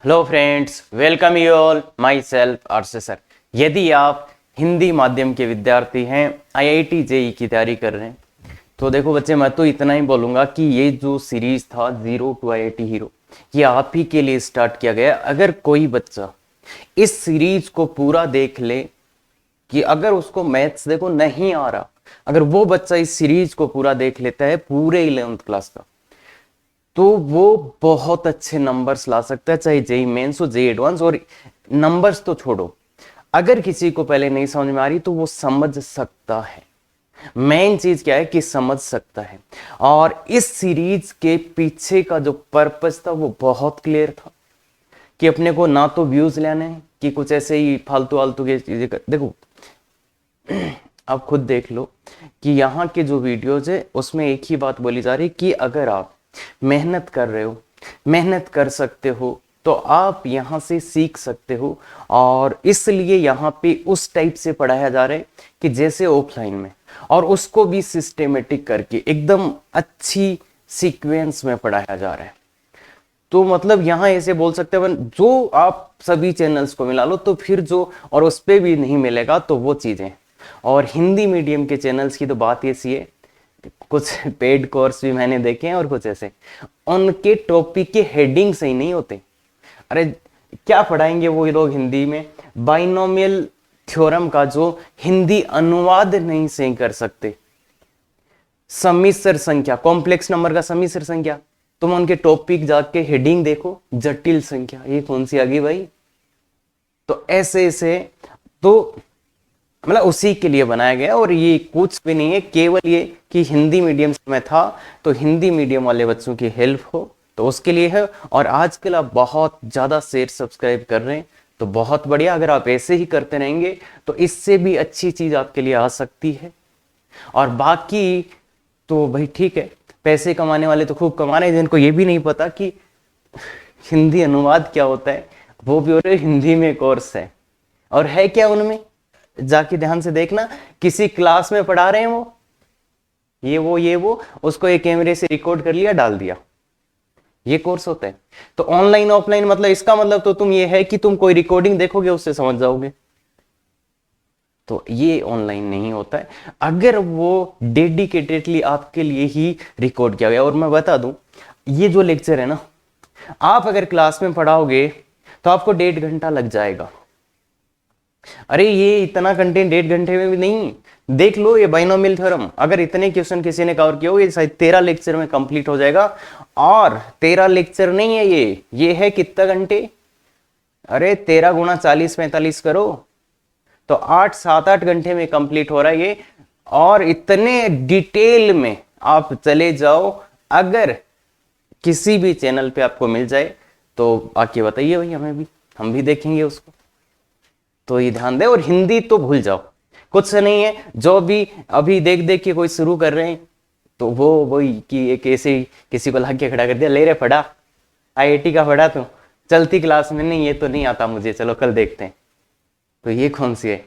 Hello friends, welcome you all. My self आरसे sir. यदि आप हिंदी माध्यम के विद्यार्थी हैं, आईआईटी जेई की तैयारी कर रहे हैं, तो देखो बच्चे, मैं तो इतना ही बोलूंगा कि ये जो सीरीज था जीरो टू आईआईटी हीरो, ये आप ही के लिए स्टार्ट किया गया। अगर कोई बच्चा इस सीरीज को पूरा देख ले, कि अगर उसको मैथ्स देखो नहीं आ रहा, अगर वो बच्चा इस सीरीज को पूरा देख लेता है पूरे 11th क्लास का, तो वो बहुत अच्छे नंबर्स ला सकता है, चाहे जेई मेंस हो, जेई एडवांस। और नंबर्स तो छोड़ो, अगर किसी को पहले नहीं समझ में आ रही तो वो समझ सकता है। मेन चीज क्या है कि समझ सकता है। और इस सीरीज के पीछे का जो पर्पस था वो बहुत क्लियर था, कि अपने को ना तो व्यूज लेने हैं कि कुछ ऐसे ही फालतू फालतू की चीजें देखो, आप खुद देख लो कि यहाँ के जो वीडियोज है उसमें एक ही बात बोली जा रही कि अगर आप मेहनत कर रहे हो, मेहनत कर सकते हो, तो आप यहाँ से सीख सकते हो। और इसलिए यहाँ पे उस टाइप से पढ़ाया जा रहा है कि जैसे ऑफलाइन में, और उसको भी सिस्टेमेटिक करके एकदम अच्छी सीक्वेंस में पढ़ाया जा रहा है। तो मतलब यहाँ ऐसे बोल सकते हैं, जो आप सभी चैनल्स को मिला लो तो फिर जो और उस पर भी नहीं मिलेगा तो वो चीजें। और हिंदी मीडियम के चैनल्स की तो बात ऐसी है, कुछ पेड कोर्स भी मैंने देखे हैं और कुछ ऐसे, उनके टॉपिक के हेडिंग सही नहीं होते। अरे क्या पढ़ाएंगे वो लोग हिंदी में? बाइनोमियल थ्योरम का जो हिंदी अनुवाद नहीं सही कर सकते, सम्मिश्र संख्या, कॉम्प्लेक्स नंबर का सम्मिश्र संख्या, तुम उनके टॉपिक जाके हेडिंग देखो, जटिल संख्या, ये कौन सी आ गई भाई? तो ऐसे ऐसे तो मतलब उसी के लिए बनाया गया। और ये कुछ भी नहीं है, केवल ये कि हिंदी मीडियम में था तो हिंदी मीडियम वाले बच्चों की हेल्प हो, तो उसके लिए है। और आजकल आप बहुत ज़्यादा शेयर सब्सक्राइब कर रहे हैं, तो बहुत बढ़िया। अगर आप ऐसे ही करते रहेंगे तो इससे भी अच्छी चीज़ आपके लिए आ सकती है। और बाकी तो भाई ठीक है, पैसे कमाने वाले तो खूब कमा रहे हैं, जिनको ये भी नहीं पता कि हिंदी अनुवाद क्या होता है, वो भी और हिंदी में कोर्स है। और है क्या उनमें, जाके ध्यान से देखना, किसी क्लास में पढ़ा रहे हैं वो ये वो उसको एक कैमरे से रिकॉर्ड कर लिया, डाल दिया, ये कोर्स होता है। तो ऑनलाइन ऑफलाइन मतलब इसका मतलब तो तुम ये है कि तुम कोई रिकॉर्डिंग देखोगे उससे समझ जाओगे, तो ये ऑनलाइन नहीं होता है। अगर वो डेडिकेटेडली आपके लिए ही रिकॉर्ड किया गया। और मैं बता दूं, ये जो लेक्चर है ना, आप अगर क्लास में पढ़ाओगे तो आपको 1.5 घंटा लग जाएगा। अरे ये इतना कंटेंट 1.5 घंटे में भी नहीं। देख लो ये बाइनोमियल थ्योरम, अगर इतने क्वेश्चन किसी ने कवर किया हो, ये शायद 13 लेक्चर में कंप्लीट हो जाएगा। और 13 लेक्चर नहीं है ये है कितना घंटे? अरे 13 गुणा 40 45 करो तो 7-8 घंटे में कंप्लीट हो रहा है ये। और इतने डिटेल में आप चले जाओ, अगर किसी भी चैनल पे आपको मिल जाए तो आके बताइए भाई, हमें भी, हम भी देखेंगे उसको। तो ये ध्यान दे। और हिंदी तो भूल जाओ, कुछ नहीं है। जो भी अभी देख देख के कोई शुरू कर रहे हैं, तो वो वही कि एक ऐसे किसी को लाके खड़ा कर दिया, ले रे पढ़ा, आईआईटी का पढ़ा तू, चलती क्लास में नहीं, ये तो नहीं आता मुझे, चलो कल देखते हैं। तो ये कौन सी है,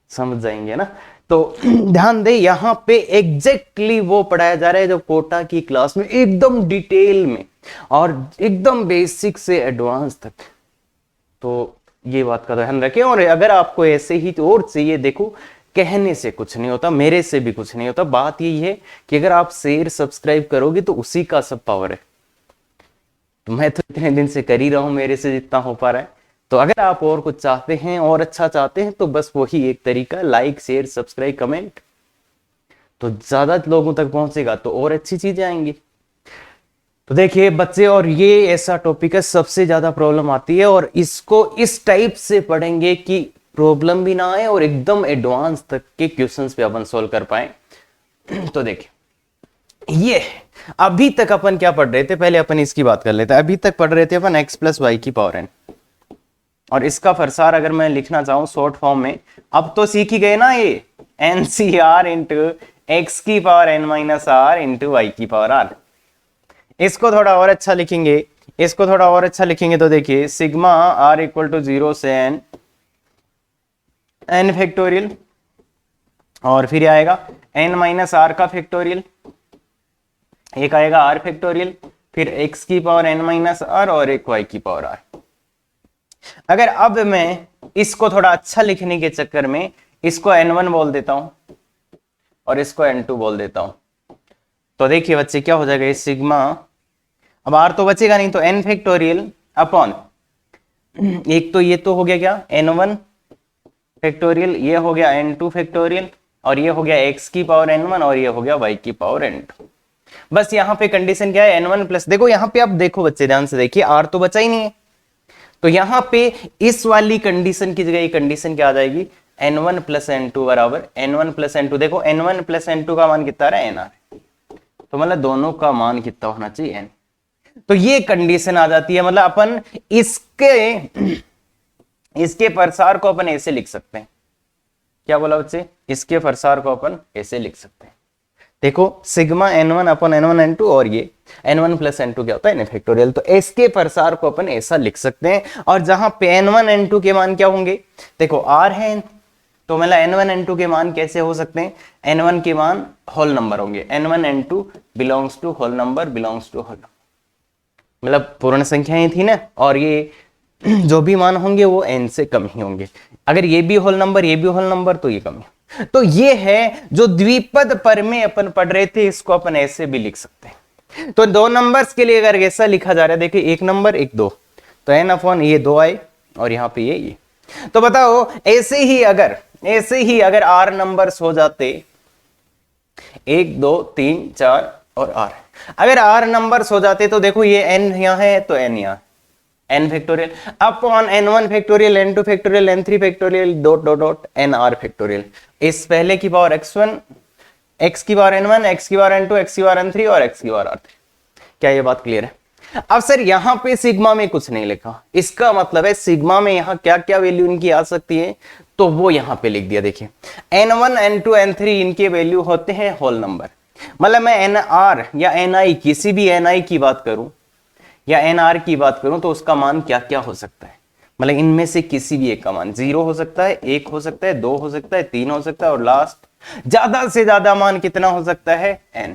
समझ जाएंगे ना। तो ध्यान दे, यहाँ पे एग्जैक्टली वो पढ़ाया जा रहा है जो कोटा की क्लास में एकदम डिटेल में और एकदम बेसिक से एडवांस तक। तो ये बात का ध्यान रखें। और अगर आपको ऐसे ही तो और चाहिए, देखो कहने से कुछ नहीं होता, मेरे से भी कुछ नहीं होता। बात यही है कि अगर आप शेयर सब्सक्राइब करोगे तो उसी का सब पावर है। तो मैं तो इतने दिन से कर ही रहा हूं, मेरे से जितना हो पा रहा है। तो अगर आप और कुछ चाहते हैं और अच्छा चाहते हैं तो बस वही एक तरीका, लाइक शेयर सब्सक्राइब कमेंट, तो ज्यादा लोगों तक पहुंचेगा तो और अच्छी चीजें आएंगी। तो देखिए बच्चे, और ये ऐसा टॉपिक है सबसे ज्यादा प्रॉब्लम आती है, और इसको इस टाइप से पढ़ेंगे कि प्रॉब्लम भी ना आए और एकदम एडवांस तक के क्वेश्चंस भी अपन सोल्व कर पाए। तो देखिए, ये अभी तक अपन क्या पढ़ रहे थे, पहले अपन इसकी बात कर लेते हैं। अभी तक पढ़ रहे थे अपन x + y की पावर n, और इसका फरसार अगर मैं लिखना चाहूं शॉर्ट फॉर्म में, अब तो सीख ही गए ना, ये NCR इंटू x की power n - r into y की पावर r। इसको थोड़ा और अच्छा लिखेंगे, इसको थोड़ा और अच्छा लिखेंगे तो देखिए, सिग्मा r = 0 से n फैक्टोरियल, और फिर आएगा n - r का फैक्टोरियल, एक आएगा r फैक्टोरियल, फिर x की पावर n - r और एक y की पावर r। अगर अब मैं इसको थोड़ा अच्छा लिखने के चक्कर में इसको n1 बोल देता हूं और इसको n2 बोल देता हूं, तो देखिए बच्चे क्या हो जाएगा, ये सिग्मा, अब r तो बचेगा नहीं, तो n फैक्टोरियल अपॉन, एक तो ये तो हो गया क्या n1 फैक्टोरियल, ये हो गया n2 फैक्टोरियल, और ये हो गया x की पावर n1 और ये हो गया y की पावर n2। बस यहाँ पे कंडीशन क्या है, n1 प्लस, देखो यहाँ पे आप देखो बच्चे ध्यान से देखिए, r तो बचा ही नहीं है, तो यहाँ पे इस वाली कंडीशन की जगह ये कंडीशन क्या आ जाएगी, n1 प्लस n2 बराबर n1 प्लस n2, देखो n1 प्लस n2 का मान कितना है nr, तो मतलब दोनों का मान कितना होना चाहिए n, तो ये कंडीशन आ जाती है, मतलब अपन इसके प्रसार को अपन ऐसे लिख सकते हैं, क्या बोला बच्चे, इसके प्रसार को अपन ऐसे लिख सकते हैं, देखो sigma n1 upon n1 n2, और ये n1 प्लस n2 क्या होता है n फैक्टोरियल, तो इसके प्रसार को अपन ऐसा लिख सकते हैं, और जहां पे n1 n2 के मान क्या होंगे, देखो r है, तो मतलब n1 n2 के मान कैसे हो सकते हैं, n1 के मान होल नंबर होंगे, n1 n2 belongs to whole number, belongs to whole, मतलब पूर्ण संख्याएं थी ना, और ये जो भी मान होंगे वो n से कम ही होंगे, अगर ये भी होल नंबर ये भी होल नंबर तो ये कम है, तो ये है जो द्विपद पर में अपन पढ़ रहे थे, इसको अपन ऐसे भी लिख सकते हैं। तो दो नंबर्स के लिए अगर ऐसा लिखा जा रहा है, देखिए एक नंबर एक दो, तो n अपॉन ये दो आए और यहाँ पे ये, तो बताओ ऐसे ही अगर r नंबर्स हो जाते 1 2 3 4 और r, अगर r नंबर्स हो जाते तो देखो ये n यहाँ है तो n यहाँ, n factorial upon n1 factorial n2 factorial n3 factorial dot dot dot nr factorial, इस पहले की पावर x1, x की पावर n1, x की पावर n2, x की पावर n3 और x की पावर r3। क्या ये बात क्लियर है? अब सर यहां पे सिग्मा में कुछ नहीं लिखा, इसका मतलब है सिग्मा में यहां क्या क्या वैल्यू इनकी आ सकती है, तो वो यहां पे लिख दिया, देखिए n1 n2 n3 इनके वैल्यू होते हैं होल नंबर, मतलब मैं nr या ni किसी भी ni की बात करूं या nr की बात करूं तो उसका मान क्या क्या हो सकता है, मतलब इनमें से किसी भी एक का मान 0 हो सकता है, 1 हो सकता है, 2 हो सकता है, 3 हो सकता है, और लास्ट ज्यादा से ज्यादा मान कितना हो सकता है n,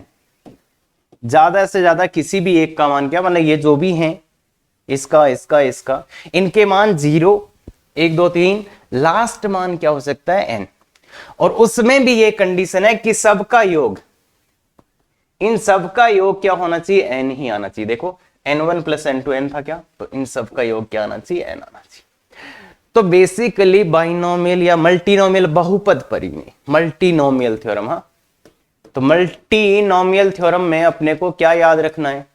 ज्यादा से ज्यादा किसी भी एक का मान क्या, मतलब ये जो भी हैं इसका इसका इसका इनके मान 0 1 2 3, लास्ट मान क्या हो सकता है n, और उसमें भी ये कंडीशन है कि सबका योग, इन सबका योग क्या होना चाहिए, n ही आना चाहिए। देखो n1 प्लस n2 n था क्या, तो इन सब का योग क्या आना चाहिए, n आना चाहिए। तो बेसिकली बाइनोमियल या मल्टीनोमियल बहुपद परिमेय, मल्टीनोमियल थ्योरम, हाँ, तो मल्टीनोमियल थ्योरम में अपने को क्या याद रखना है,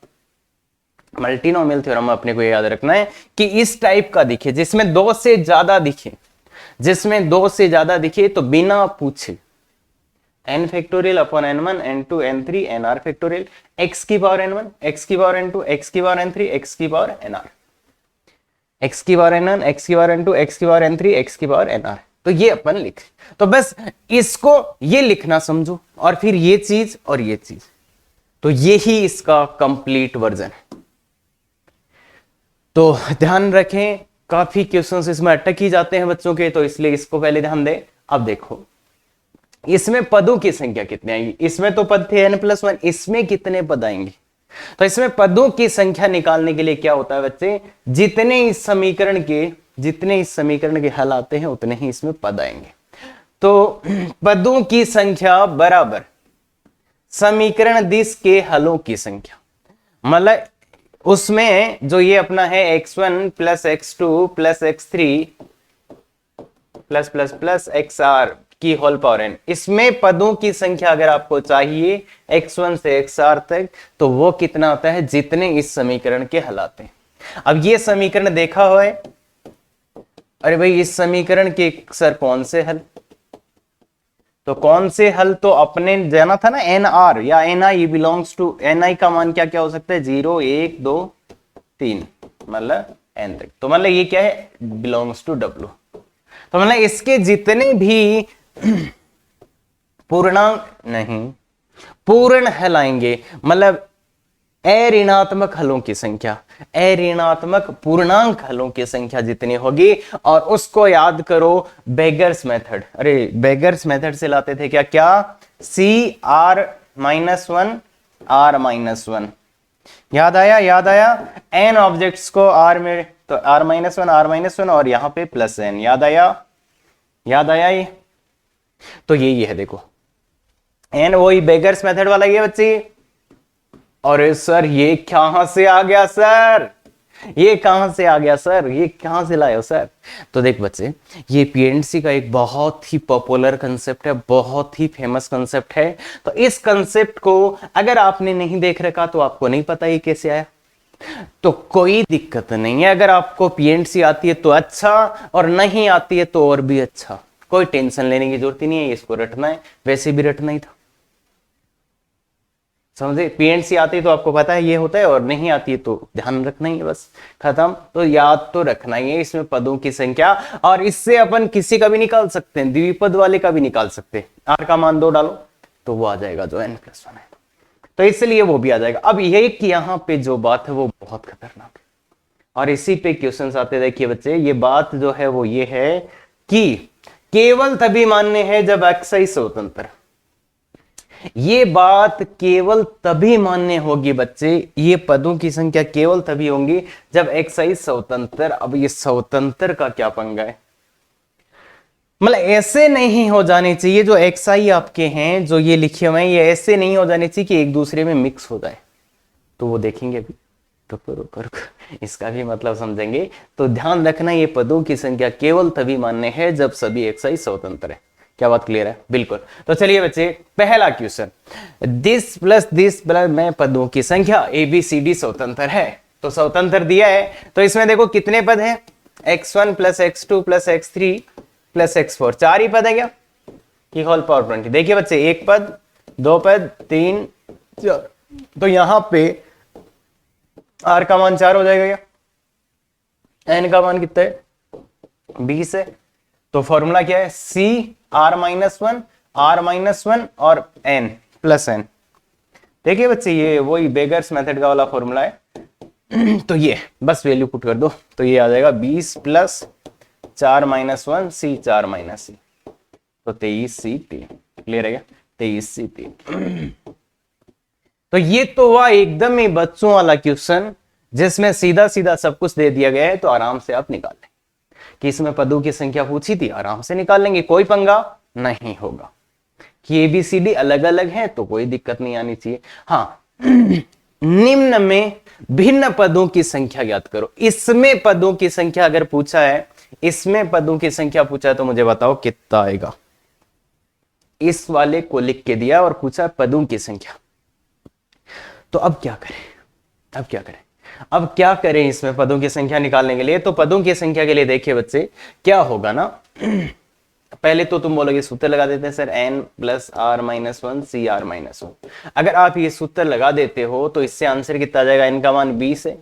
मल्टीनोमियल थ्योरम में अपने को याद रखना है कि इस टाइप का दिखे, जिसमें दो से ज्यादा दिखे, जिसमें दो से ज्यादा दिखे तो बिना पूछे n factorial upon n1 n2 n3 nr factorial, x की पावर n1 x की पावर n2 x की पावर n3 x की पावर nr, x की पावर n1 x की पावर n2 x की पावर n3 x की पावर nr, तो ये अपन लिख, तो बस इसको ये लिखना समझो, और फिर ये चीज और ये चीज, तो ये ही इसका कंप्लीट वर्जन। तो ध्यान रखें काफी क्वेश्चंस इसमें अटक ही जाते हैं बच्चों के, तो इसलिए इसको पहले ध्यान दें। अब देखो इसमें पदों की संख्या कितनी आएगी, इसमें तो पद थे n+1, इसमें कितने पद आएंगे, तो इसमें पदों की संख्या निकालने के लिए क्या होता है बच्चे, जितने इस समीकरण के हल आते हैं उतने ही इसमें पद आएंगे, तो पदों की संख्या बराबर समीकरण दिस के हलों की संख्या, मतलब उसमें जो ये अपना है x1 plus x2 plus x3 plus plus plus xr की होल पावर n, इसमें पदों की संख्या अगर आपको चाहिए x1 से xr तक, तो वो कितना होता है, जितने इस समीकरण के हल आते हैं। अब ये समीकरण देखा हुआ है, अरे भाई इस समीकरण के सर कौन से हल, तो कौन से हल, तो अपने जाना था ना nr या ni बिलोंग्स टू, ni का मान क्या क्या हो सकता है, 0 1 2 3, मतलब n तक, तो मतलब ये क्या है, बिलोंग्स टू w, तो मतलब इसके जितने भी पूर्णांक नहीं पूर्ण हल आएंगे, मतलब अऋणात्मक हलों की संख्या, अऋणात्मक पूर्णांक हलों की संख्या जितनी होगी, और उसको याद करो बेगर्स मेथड, अरे बेगर्स मेथड से लाते थे क्या क्या, CR-1 R-1, याद आया, याद आया। n ऑब्जेक्ट्स को r में, तो r-1 और यहां पे +n, याद आया, याद आया ये। तो ये है देखो n, वही बेगर्स मेथड वाला ये बच्चे। और सर ये कहां से आ गया सर, ये कहां से आ गया सर, ये कहां से लाए हो सर? तो देख बच्चे, ये पीएनसी का एक बहुत ही पॉपुलर कंसेप्ट है, बहुत ही फेमस कंसेप्ट है। तो इस कंसेप्ट को अगर आपने नहीं देख रखा तो आपको नहीं पता ये कैसे आया, तो कोई दिक्कत नहीं है। अगर आपको पीएनसी आती है तो अच्छा, और नहीं आती है तो और भी अच्छा, कोई टेंशन लेने की जरूरत ही नहीं है, इसको रटना है, वैसे भी रटना ही था, समझे। पीएनसी आती है तो आपको पता है ये होता है, और नहीं आती है तो ध्यान रखना ही है, बस खत्म। तो याद तो रखना ही है इसमें पदों की संख्या, और इससे अपन किसी का भी निकाल सकते हैं, द्विपद वाले का भी निकाल सकते हैं। आर का मान 2 डालो तो वो आ जाएगा जो n+1 है, तो इसलिए वो भी आ जाएगा। अब ये कि यहाँ पे जो बात है वो बहुत खतरनाक है, और इसी पे क्वेश्चन आते। देखिए बच्चे, ये बात जो है वो ये है कि केवल तभी मान्य है जब xi स्वतंत्र। ये बात केवल तभी मान्य होगी बच्चे, ये पदों की संख्या केवल तभी होंगी जब xi स्वतंत्र। अब ये स्वतंत्र का क्या पंगा है, मतलब ऐसे नहीं हो जाने चाहिए जो xi आपके हैं, जो ये लिखे हुए हैं, ये ऐसे नहीं हो जाने चाहिए कि एक दूसरे में मिक्स हो जाए। तो वो देखेंगे अभी, रुको, इसका भी मतलब समझेंगे। तो ध्यान रखना, ये पदों की संख्या केवल तभी मान्य है जब सभी xi स्वतंत्र है। क्या बात क्लियर है? बिल्कुल। तो चलिए बच्चे, पहला क्वेश्चन, दिस प्लस में पदों की संख्या ABCD स्वतंत्र है। तो स्वतंत्र दिया है, तो इसमें देखो कितने पद हैं, x1 + x2 + x3 + x4, 4 ही पद है क्या, की होल पावर 20। देखिए बच्चे, 1 पद, 2 पद, 3, 4, तो यहां पे r का मान 4 हो जाएगा क्या, n का मान कितना है, 20 है। तो फॉर्मूला क्या है, C(r-1) और n+n। देखिए बच्चे, ये वही बेगर्स मेथड का वाला फॉर्मूला है। तो ये बस वैल्यू पुट कर दो, तो ये आ जाएगा 20 + 4-1 C 4 - C, तो 23C3। क्लियर है क्या, 23C3। तो ये तो हुआ एकदम ही बच्चों वाला क्वेश्चन, जिसमें सीधा सीधा सब कुछ दे दिया गया है। तो आराम से आप निकाल लें कि इसमें पदों की संख्या पूछी थी, आराम से निकाल लेंगे, कोई पंगा नहीं होगा। कि ABCD अलग अलग है तो कोई दिक्कत नहीं आनी चाहिए। हाँ, निम्न में भिन्न पदों की संख्या ज्ञात करो। इसमें पदों की संख्या अगर पूछा है, इसमें पदों की संख्या पूछा है, तो मुझे बताओ कितना आएगा। इस वाले को लिख के दिया और पूछा पदों की संख्या, तो अब क्या करें, अब क्या करें इसमें पदों की संख्या निकालने के लिए। तो पदों की संख्या के लिए देखिए बच्चे, क्या होगा ना, पहले तो तुम बोलोगे सूत्र लगा देते हैं सर, n + r-1 CR-1। अगर आप ये सूत्र लगा देते हो तो इससे आंसर कितना आ जाएगा, n का मान 20 है,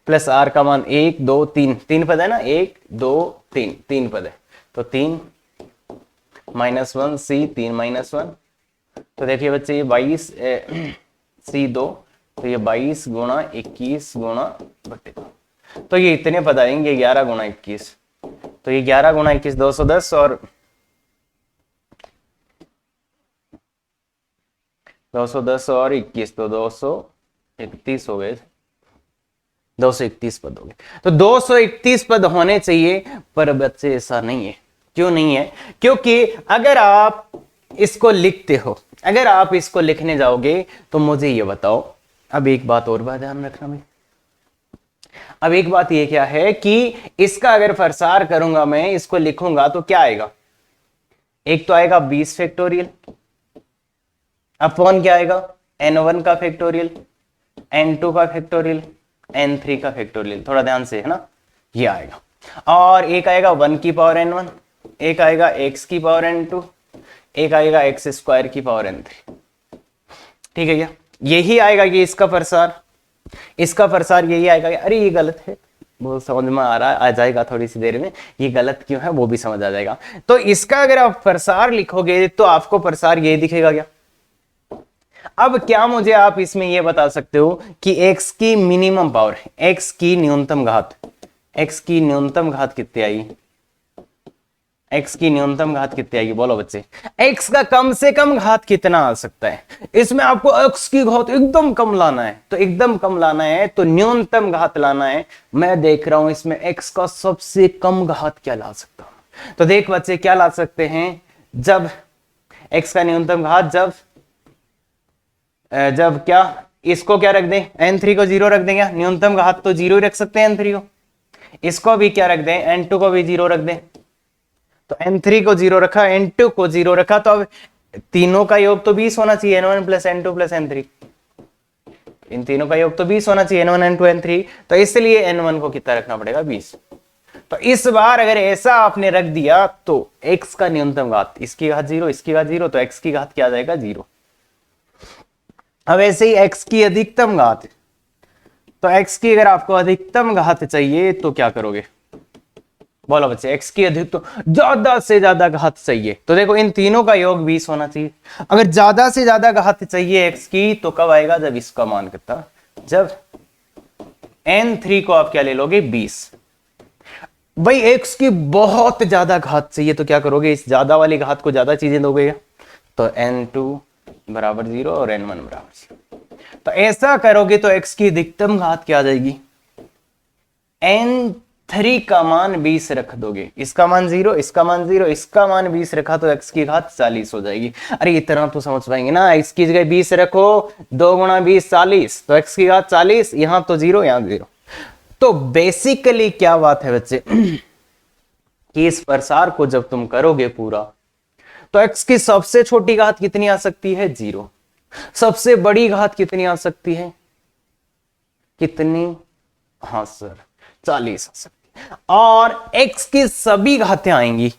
प्लस r का मान 1 2 3, 3 पद है ना, 1 2 3, 3 पद है, तो 3 - 1 C 3 - 1। तो देखिए बच्चे, ये 22 C2, तो ये 22 × 21 × 32, तो ये इतने पद आएंगे, 11 × 21, तो ये 11 × 21 210, और 210 और 21 तो 231 हो गए, 231 पद हो गए। तो 231 पद होने चाहिए, पर बच्चे ऐसा नहीं है। क्यों नहीं है? क्योंकि अगर आप इसको लिखते हो, अगर आप इसको लिखने जाओगे तो मुझे ये बताओ, अब एक बात और बात ध्यान रखना भाई, अब एक बात ये क्या है कि इसका अगर प्रसार करूंगा मैं, इसको लिखूंगा तो क्या आएगा, एक तो आएगा 20 फैक्टोरियल अपॉन क्या आएगा, n1 का फैक्टोरियल, n2 का फैक्टोरियल, n3 का फैक्टोरियल। थोड़ा ध्यान से, है ना, ये आएगा। और एक आएगा 1 की पावर n1, एक आएगा x की पावर n2, एक आएगा x² की पावर n3। ठीक है क्या, यही आएगा कि इसका प्रसार, इसका प्रसार यही आएगा। अरे ये गलत है, वो समझ में आ रहा है, आ जाएगा थोड़ी सी देर में, ये गलत क्यों है वो भी समझ आ जाएगा। तो इसका अगर आप प्रसार लिखोगे तो आपको प्रसार यही दिखेगा क्या। अब क्या मुझे आप इसमें ये बता सकते हो कि x की मिनिमम पावर, x की न्यूनतम घात, x की न्यूनतम घात कितनी आई, x की न्यूनतम घात कितनी आएगी, बोलो बच्चे। x का कम से कम घात कितना आ सकता है, इसमें आपको x की घात एकदम कम लाना है, तो एकदम कम लाना है तो न्यूनतम घात लाना है। मैं देख रहा हूं इसमें x का सबसे कम घात क्या ला सकता हूं, तो देख बच्चे क्या ला सकते हैं, जब x का न्यूनतम घात जब क्या, इसको क्या रख दें, n3 को 0 रख देंगे, न्यूनतम घात तो 0 ही रख सकते हैं n3 को, इसको भी क्या रख दें, n2 को भी 0 रख दें। तो n3 को 0 रखा, n2 को 0 रखा, तो अब तीनों का योग तो 20 होना चाहिए, n1 plus n2 plus n3, इन तीनों का योग तो 20 होना चाहिए, n1 n2 n3, तो इसलिए n1 को कितना रखना पड़ेगा, 20। तो इस बार अगर ऐसा आपने रख दिया तो x का न्यूनतम घात, इसकी घात 0, इसकी घात 0, तो x की घात क्या आ जाएगा, 0। अब ऐसे ही x की अधिकतम घात, तो x की अगर आपको अधिकतम घात चाहिए तो क्या करोगे, बोलो बच्चे। x की अधिकतम ज्यादा से ज्यादा घात चाहिए, तो देखो इन तीनों का योग 20 होना चाहिए। अगर ज्यादा से ज्यादा घात चाहिए x की तो कब आएगा, जब इसका मान कितना, जब n3 को आप क्या ले लोगे, 20। भाई x की बहुत ज्यादा घात चाहिए तो क्या करोगे, इस ज्यादा वाली घात को ज्यादा चीजें दोगे, तो n2 बराबर 0 और n1 बराबर 0। तो ऐसा करोगे तो x की अधिकतम घात क्या आ जाएगी, n3 का मान 20 रख दोगे, इसका मान 0, इसका मान 0, इसका मान 20 रखा तो x की घात 40 हो जाएगी। अरे इतना तो समझ पाएंगे ना, x की जगह 20 रखो, 2 गुणा 20 40, तो x की घात 40, यहां तो 0 यहां 0। तो बेसिकली क्या बात है बच्चे कि इस प्रसार को जब तुम करोगे पूरा तो x की सबसे छोटी घात कितनी आ सकती है, 0। सबसे बड़ी घात कितनी आ सकती है, कितनी, हाँ सर 40 आ सकती है। और x की सभी घातें आएंगी,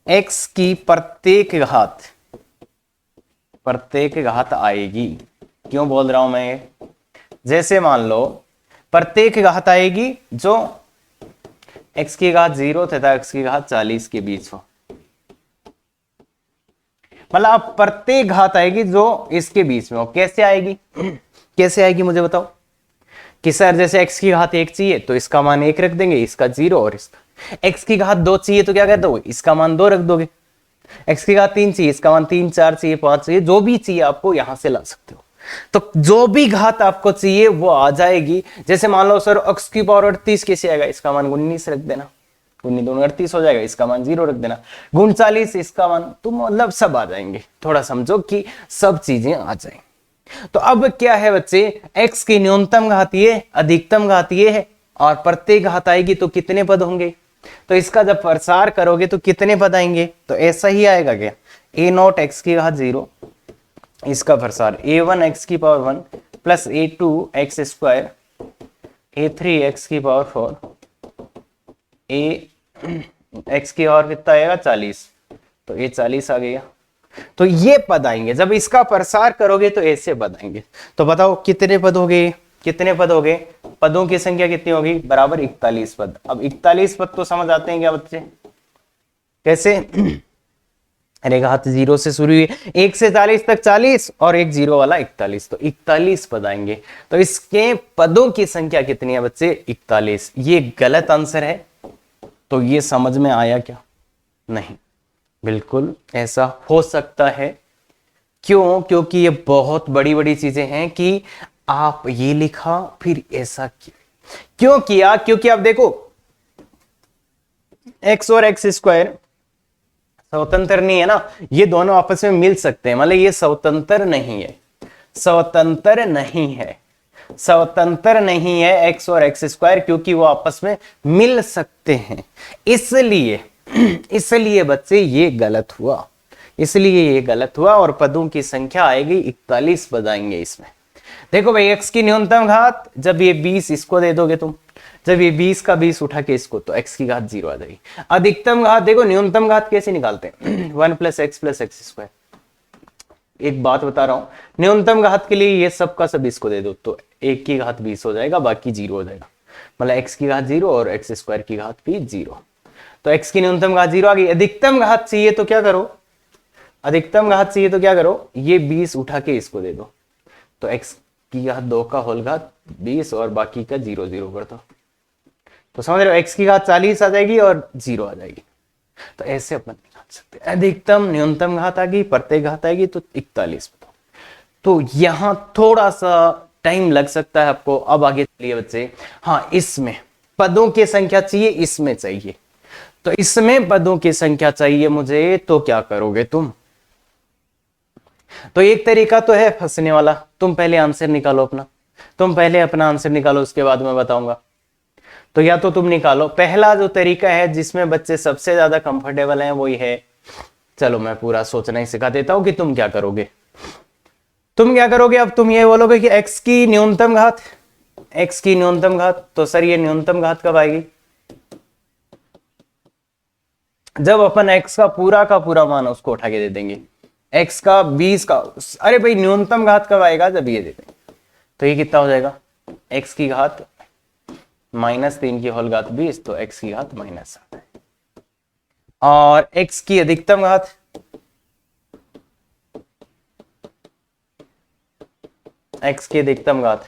x की प्रत्येक घात आएगी। क्यों बोल रहा हूं मैं ये, जैसे मान लो प्रत्येक घात आएगी जो x की घात 0 तथा x की घात 40 के बीच हो, मतलब प्रत्येक घात आएगी जो इसके बीच में हो। कैसे आएगी, कैसे आएगी मुझे बताओ, कि सर जैसे x की घात 1 चाहिए तो इसका मान 1 रख देंगे, इसका 0 और इसका, x की घात 2 चाहिए तो क्या कर दोगे, इसका मान 2 रख दोगे, x की घात 3 चाहिए, इसका मान 3, 4 चाहिए, 5 चाहिए, जो भी चाहिए आपको यहां से ला सकते हो। तो जो भी घात आपको चाहिए वो आ जाएगी। जैसे मान लो सर x की पावर 38 कैसे आएगा, इसका मान 19 रख देना, 19 दूनी 38 हो जाएगा, इसका मान 0 रख देना, गुण 40 इसका मान, तो मतलब सब आ जाएंगे। थोड़ा समझो कि सब चीजें आ जाएंगी। तो अब क्या है बच्चे, x की न्यूनतम घात ये, अधिकतम घात ये है, और प्रत्येक घात आएगी तो कितने पद होंगे, तो इसका जब प्रसार करोगे तो कितने पद आएंगे, तो ऐसा ही आएगा क्या, a0 x की घात 0, इसका प्रसार a1 x की power 1 plus a2 x square, a3 x की पावर 4, x की और कितना आएगा 40, तो ये 40 आ गया। तो ये पद आएंगे, जब इसका प्रसार करोगे तो ऐसे पद आएंगे। तो बताओ कितने पद हो गए, कितने पद हो गए, पदों की संख्या कितनी होगी, बराबर 41 पद। अब 41 पद तो समझ आते हैं क्या बच्चे, कैसे, अरे घात 0 से शुरू हुई, 1 से 40 तक 40 और एक 0 वाला 41, तो 41 पद आएंगे। तो इसके पदों की संख्या कितनी है बच्चे, 41। ये गलत आंसर है, तो ये समझ में आया क्या, नहीं, बिल्कुल ऐसा हो सकता है। क्यों, क्योंकि ये बहुत बड़ी बड़ी चीजें हैं कि आप ये लिखा फिर ऐसा किया। क्यों किया, क्योंकि आप देखो x और x स्क्वायर स्वतंत्र नहीं है ना, ये दोनों आपस में मिल सकते हैं, मतलब ये स्वतंत्र नहीं है, स्वतंत्र नहीं है, स्वतंत्र नहीं है x और x स्क्वायर, क्योंकि वो आपस में मिल सकते हैं। इसलिए बच्चे ये गलत हुआ, इसलिए ये गलत हुआ, और पदों की संख्या आएगी 41 पद आएंगे इसमें। देखो भाई x की न्यूनतम घात, जब ये 20 इसको दे दोगे तुम, जब ये 20 का 20 उठा के इसको, तो x की घात 0 आ जाएगी। अधिकतम घात देखो, न्यूनतम घात कैसे निकालते हैं 1 प्लस x स्क्वायर। एक बात बता रहा हूं, न्यूनतम घात के लिए ये सब का सब इसको दे दो, तो 1 की घात 20 हो जाएगा, बाकी 0 हो जाएगा, मतलब x की घात 0 और x स्क्वायर की घात भी 0। तो x की न्यूनतम घात 0 आ गई। अधिकतम घात चाहिए तो क्या करो, अधिकतम घात चाहिए तो क्या करो, ये 20 उठा के इसको दे दो, तो x की घात 2 का होल घात 20 और बाकी का 0 0 कर दो, तो समझ रहे हो, x की घात 40 आ जाएगी और 0 आ जाएगी। तो ऐसे अपन निकाल सकते हैं। अधिकतम न्यूनतम घात आ गई, प्रत्येक घात आएगी तो 41। तो यहां थोड़ा सा टाइम लग सकता है आपको। अब आगे चलिए बच्चे, हाँ इसमें पदों की संख्या चाहिए, इसमें चाहिए, तो इसमें पदों की संख्या चाहिए मुझे, तो क्या करोगे तुम? तो एक तरीका तो है फंसने वाला, तुम पहले आंसर निकालो अपना, तुम पहले अपना आंसर निकालो, उसके बाद मैं बताऊंगा। तो या तो तुम निकालो, पहला जो तरीका है जिसमें बच्चे सबसे ज्यादा कंफर्टेबल हैं वही है, चलो मैं पूरा सोचना ही सिखा देता हूं कि तुम क्या करोगे। तुम क्या करोगे, अब तुम ये बोलोगे कि x की न्यूनतम घात, x की न्यूनतम घात, तो सर ये न्यूनतम घात कब आएगी? जब अपन x का पूरा मान उसको उठा के दे देंगे, x का 20 का, अरे भाई न्यूनतम घात कब आएगा? जब ये दे देंगे। तो ये कितना हो जाएगा? x की घात -3 की होल घात 20, तो x की घात -7 है। और x की अधिकतम घात, x की अधिकतम घात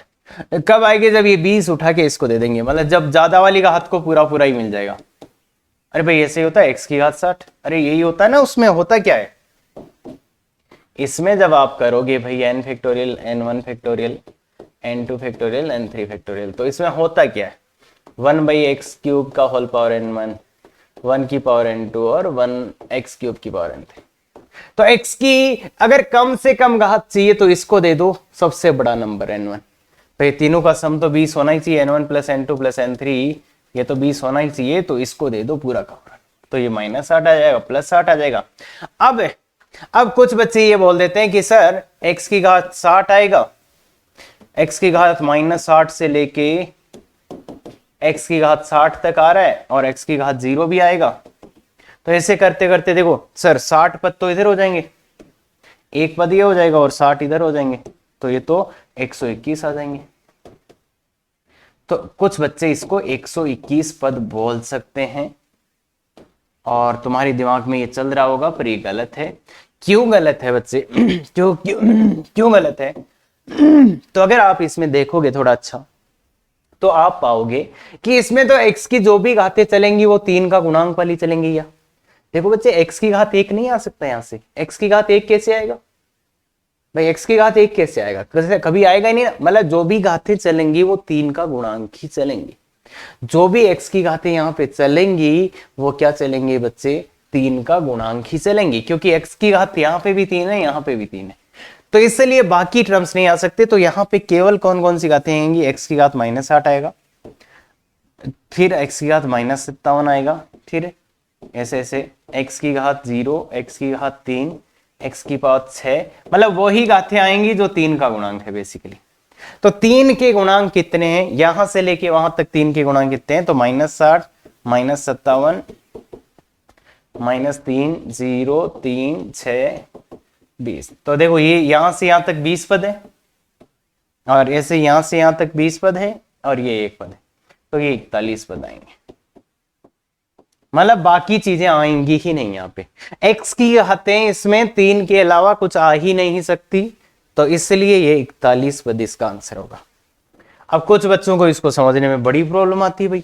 कब आएगी? जब ये 20 उठा के इसको दे देंगे, मतलब जब ज्यादा वाली घात को पूरा पूरा ही मिल जाएगा। अरे भाई ऐसे ही होता है, x की घात 60, अरे यही होता है ना। उसमें होता क्या है, इसमें जब आप करोगे भाई n factorial, n1 factorial, n2 factorial, n3 factorial, तो इसमें होता क्या है, 1/x³ का होल पावर n1, 1 की पावर n2 और 1x³ की पावर n3। तो x की अगर कम से कम घात चाहिए तो इसको दे दो सबसे बड़ा नंबर n1। तो ये तीनों का सम तो 20 होना ही चाहिए, n1 + n2 + n3, ये तो 20 होना ही चाहिए, तो इसको दे दो पूरा का पूरा, तो ये -60 आ जाएगा, +60 आ जाएगा। अब कुछ बच्चे ये बोल देते हैं कि सर x की घात 60 आएगा, x की घात -60 से लेके x की घात 60 तक आ रहा है, और x की घात 0 भी आएगा। तो ऐसे करते करते देखो सर 60 पद तो इधर हो जाएंगे, एक पद ये हो जाएगा और 60 इधर हो जाएंगे, तो ये तो 121 आ जाएंगे। तो कुछ बच्चे इसको 121 पद बोल सकते हैं, और तुम्हारे दिमाग में ये चल रहा होगा पर ये गलत है। क्यों गलत है बच्चे? क्यों क्यों क्यों गलत है? तो अगर आप इसमें देखोगे थोड़ा अच्छा, तो आप पाओगे कि इसमें तो x की जो भी घातें चलेंगी वो 3 का गुणांक वाली चलेंगी। या देखो बच्चे, x की घात 1 नहीं आ सकता यहां से, x की घात 1 कैसे आएगा भाई? x की घात 1 कैसे आएगा? कभी आएगा ही नहीं ना। मतलब जो भी घातें चलेंगी वो 3 का गुणांक ही चलेंगी। जो भी x की घातें यहाँ पे चलेंगी वो क्या चलेंगे बच्चे? 3 का गुणांक ही चलेंगी, क्योंकि x की घात यहाँ पे भी 3 है, यहाँ पे भी 3 है, तो इसलिए बाकी टर्म्स नहीं आ सकते। तो यहाँ पे केवल कौन कौन सी घातें आएंगी? x की घात -60 आएगा, फिर x की घात -57 आएगा, फिर ऐसे ऐसे x की घात 0, x की घात 3, x की पावर 6, मतलब वही घातें आएंगी जो 3 का गुणांक है बेसिकली। तो 3 के गुणांक कितने हैं? यहां से लेके वहां तक 3 के गुणांक कितने हैं? तो -60, -57, -3, 0, 3, 6, 20। तो देखो ये यहां से यहां तक 20 पद है, और ऐसे यहां से यहां तक 20 पद है, और ये 1 पद है, तो ये 41 पद आएंगे। मतलब बाकी चीजें आएंगी ही नहीं। यहाँ पे x की घातें इसमें 3 के अलावा कुछ आ ही नहीं सकती, तो इसलिए ये 41 पद इसका आंसर होगा। अब कुछ बच्चों को इसको समझने में बड़ी प्रॉब्लम आती है भाई,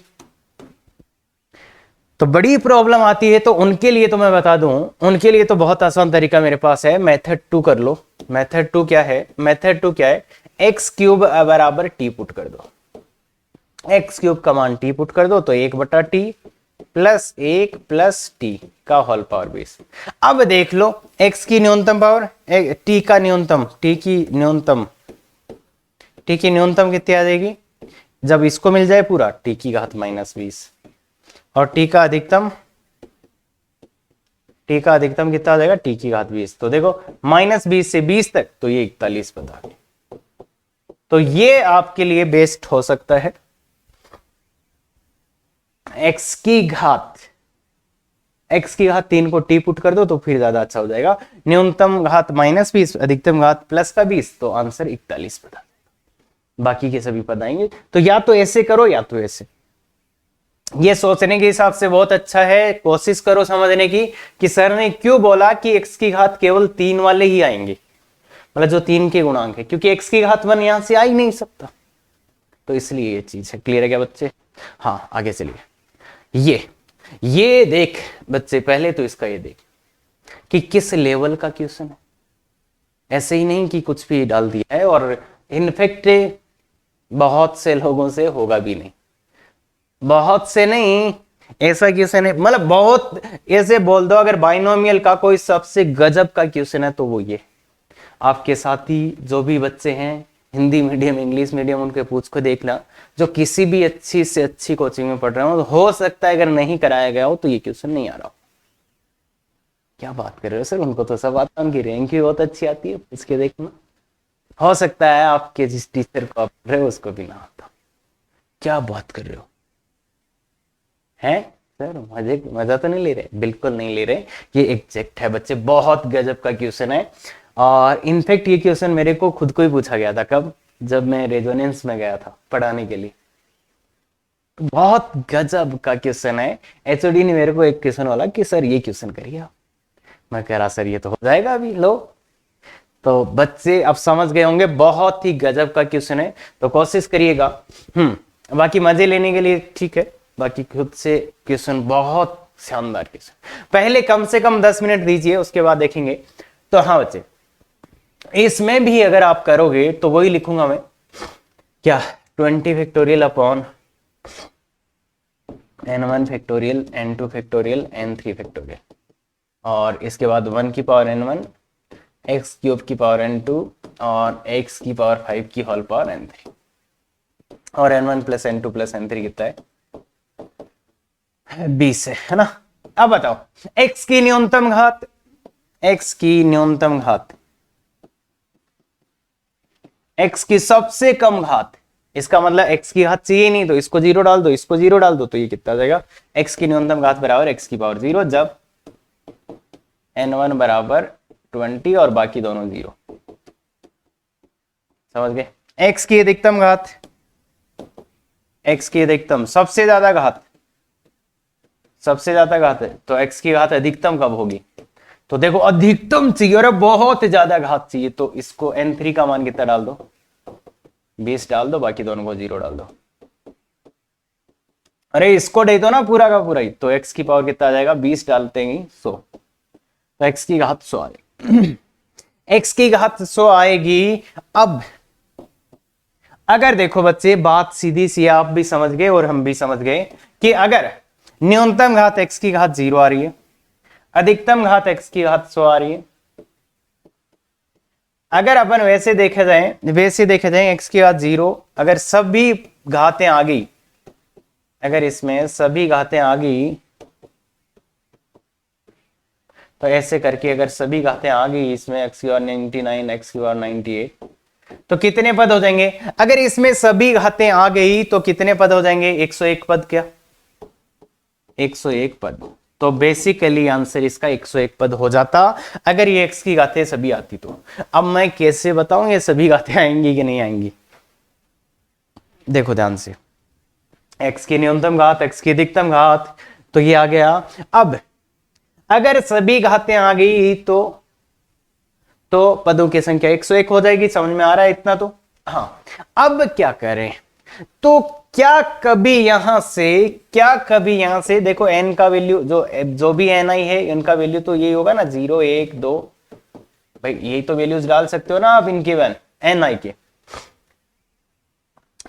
तो बड़ी प्रॉब्लम आती है, तो उनके लिए तो मैं बता दूं, उनके लिए तो बहुत आसान तरीका मेरे पास है, मेथड 2 कर लो। मेथड 2 क्या है? मेथड 2 क्या है? x³ बराबर t पुट कर दो, x³ का मान t पुट कर दो, तो 1/t + 1 + t का होल पावर 20। अब देख लो x की न्यूनतम पावर, t का न्यूनतम, t की न्यूनतम कितनी आ जाएगी? जब इसको मिल जाए पूरा t की घात -20, और t का अधिकतम कितना आ जाएगा? t की घात 20। तो देखो -20 से 20 तक, तो ये 41 बता गए। तो ये आपके लिए बेस्ट हो सकता है। x की घात 3 को t पुट कर दो तो फिर ज्यादा अच्छा हो जाएगा। न्यूनतम घात -20, अधिकतम घात प्लस का 20, तो आंसर 41 बता देगा। बाकी के सभी पद आएंगे। तो या तो ऐसे करो या तो ऐसे। ये सोचने के हिसाब से बहुत अच्छा है। कोशिश करो समझने की कि सर ने क्यों बोला कि x की घात केवल 3 वाले ही आएंगे, मतलब जो 3 के गुणांक है, क्योंकि x की घात 1 यहां से आ ही नहीं सकता, तो इसलिए ये चीज है। क्लियर है क्या बच्चे? हाँ आगे चलिए। ये ये देख बच्चे, पहले तो इसका ये देख कि किस लेवल का क्वेश्चन है। ऐसे ही नहीं कि कुछ भी डाल दिया है, और इनफेक्ट बहुत से लोगों से होगा भी नहीं, बहुत से नहीं, ऐसा क्वेश्चन है, मतलब बहुत ऐसे बोल दो अगर बाइनोमियल का कोई सबसे गजब का क्वेश्चन है तो वो ये। आपके साथी जो भी बच्चे हैं हिंदी मीडियम इंग्लिश मीडियम, उनके पूछ को देखना, जो किसी भी अच्छी से अच्छी कोचिंग में पढ़ रहे हो, तो हो सकता है अगर नहीं कराया गया हो तो ये क्वेश्चन नहीं आ रहा हो। क्या बात कर रहे हो सर, उनको तो सब आता, उनकी रैंक भी बहुत अच्छी आती है, पूछ के देखना। हो सकता है आपके जिस टीचर को आप पढ़ रहे हो उसको भी ना आता। क्या बात कर रहे हो हैं सर, मजा तो नहीं ले रहे? बिल्कुल नहीं ले रहे, ये एग्जैक्ट है बच्चे, बहुत गजब का क्वेश्चन है। और इनफैक्ट ये क्वेश्चन मेरे को खुद को ही पूछा गया था, कब? जब मैं रेजोनेंस में गया था पढ़ाने के लिए। बहुत गजब का क्वेश्चन है। एचओडी ने मेरे को एक क्वेश्चन बोला कि सर ये क्वेश्चन करिए आप। मैं कह रहा सर ये तो हो जाएगा अभी, लो। तो बच्चे अब समझ गए होंगे, बहुत ही गजब का क्वेश्चन है, तो कोशिश करिएगा। बाकी मजे लेने के लिए ठीक है, बाकी खुद से क्वेश्चन बहुत शानदार क्वेश्चन। पहले कम से कम 10 मिनट दीजिए, उसके बाद देखेंगे। तो हाँ बच्चे, इसमें भी अगर आप करोगे तो वही लिखूंगा मैं, क्या 20 factorial upon n1 factorial n2 factorial n3 factorial, और इसके बाद 1 की पावर n1 x क्यूब की पावर n2 और x की पावर 5 की होल पावर n3, और n1 plus n2 plus n3 कितना है? 20 है ना। अब बताओ x की न्यूनतम घात, x की न्यूनतम घात, x की सबसे कम घात, इसका मतलब x की घात चाहिए नहीं तो इसको 0 डाल दो, इसको 0 डाल दो, तो ये कितना आ जाएगा? x की न्यूनतम घात बराबर x की पावर 0, जब n1 बराबर 20 और बाकी दोनों 0। समझ गए? x की अधिकतम घात, x की अधिकतम सबसे ज्यादा घात, सबसे ज्यादा घात है तो x की घात अधिकतम कब होगी? तो देखो अधिकतम चाहिए और बहुत ज्यादा घात चाहिए, तो इसको n3 का मान कितना डाल दो? 20 डाल दो, बाकी दोनों को 0 डाल दो। अरे इसको दे दो ना पूरा का पूरा ही, तो x की पावर कितना आ जाएगा? 20 डालते हैं 100, तो x की घात 100 आएगी। x की घात 100 आएगी। अब अगर देखो बच्चे, बात सीधी सी, आप भी समझ गए और हम भी समझ गए कि अगर न्यूनतम घात x की घात 0 आ रही है, अधिकतम घात x की घात 100 आ रही है, अगर अपन वैसे देखे जाए x की घात 0, अगर सभी घातें आ गई, अगर इसमें सभी घातें आ गई, तो ऐसे करके अगर सभी घातें आ गई इसमें x की पावर 99, x की पावर 98, तो कितने पद हो जाएंगे? अगर इसमें सभी घातें आ गई तो कितने पद हो जाएंगे? 101 पद। क्या 101 पद? तो बेसिकली आंसर इसका 101 पद हो जाता अगर ये x की घातें सभी आती तो। अब मैं कैसे बताऊं ये सभी घातें आएंगी कि नहीं आएंगी? देखो ध्यान से, x की न्यूनतम घात, x की अधिकतम घात, तो ये आ गया। अब अगर सभी घातें आ गई तो पदों की संख्या 101 हो जाएगी। समझ में आ रहा है इतना? तो हाँ, अब क्या करें? तो क्या कभी यहां से देखो n का वैल्यू, जो भी ni है इनका वैल्यू तो यही होगा ना, 0 1 2, भाई यही तो वैल्यूज डाल सकते हो ना आप इनके ni के।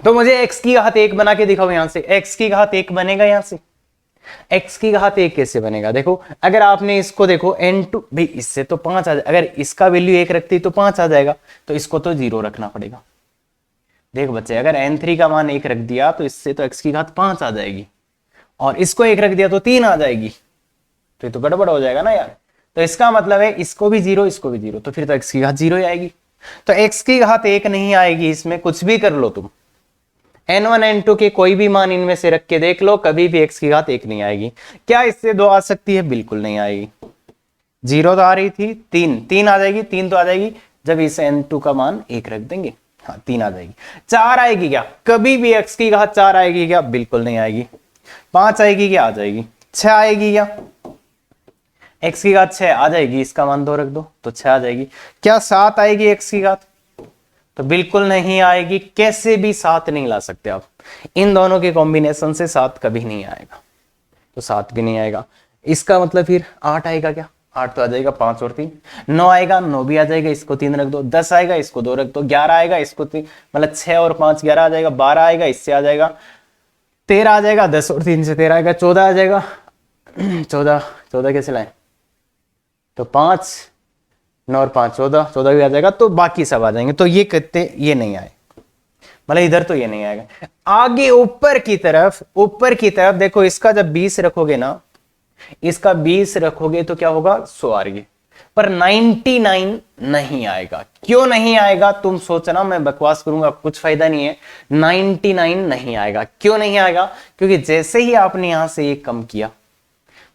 तो मुझे x की घात 1 बना के दिखाओ, यहां से x की घात 1 बनेगा। यहां से x की घात 1 कैसे बनेगा? देखो अगर आपने इसको देखो n2, भाई इससे तो 5 आ जाएगा, अगर इसका वैल्यू 1 रखती तो 5 आ जाएगा, तो इसको तो 0 रखना पड़ेगा। देख बच्चे, अगर n3 का मान 1 रख दिया तो इससे तो x की घात 5 आ जाएगी, और इसको 1 रख दिया तो 3 आ जाएगी, तो ये तो गड़बड़ हो जाएगा ना यार। तो इसका मतलब है इसको भी 0 इसको भी 0, तो फिर तो x की घात 0 ही आएगी। तो x की घात 1 नहीं आएगी, इसमें कुछ भी कर लो तुम, n1 n2 के कोई भी मान इनमें से रख के देख लो, कभी भी x की घात 1 नहीं आएगी। क्या इससे 2 आ सकती है? बिल्कुल नहीं आएगी। 0 तो आ रही थी, 3 आ जाएगी, 3 तो आ जाएगी जब इस n2 का मान 1 रख देंगे, हाँ 3 आ जाएगी। 4 आएगी क्या? कभी भी x की घात 4 आएगी क्या? बिल्कुल नहीं आएगी। 5 आएगी क्या? आ जाएगी। 6 आएगी क्या? x की घात 6 आ जाएगी, इसका मान 2 रख दो तो 6 आ जाएगी। क्या 7 आएगी x की घात? तो बिल्कुल नहीं आएगी। कैसे भी 7 नहीं ला सकते आप, इन दोनों के कॉम्बिनेशन से 7 कभी नहीं आएगा। तो 7 भी नहीं आएगा। इसका मतलब फिर 8 आएगा क्या? 8 तो आ जाएगा, 5 और 3 9 आएगा, 9 भी आ जाएगा, इसको 3 रख दो। 10 आएगा, इसको 2 रख दो। 11 आएगा, इसको 3 मतलब 6 और 5 11 आ जाएगा। 12 आएगा, इससे आ जाएगा 13 आ जाएगा। 10 और 3 से 13 आएगा, 14 आ जाएगा। 14 कैसे लाए? तो 5 9 और 5 14 भी आ जाएगा। तो बाकी सब आ जाएंगे। तो ये कितने? ये नहीं आए, मतलब इधर तो ये नहीं आएगा। आगे ऊपर की तरफ देखो, इसका जब 20 रखोगे ना, इसका 20 रखोगे तो क्या होगा? 100 आ रही है। पर 99 नहीं आएगा। क्यों नहीं आएगा? तुम सोचना मैं बकवास करूंगा, कुछ फायदा नहीं है। 99 नहीं आएगा। क्यों नहीं आएगा? क्योंकि जैसे ही आपने यहां से एक कम किया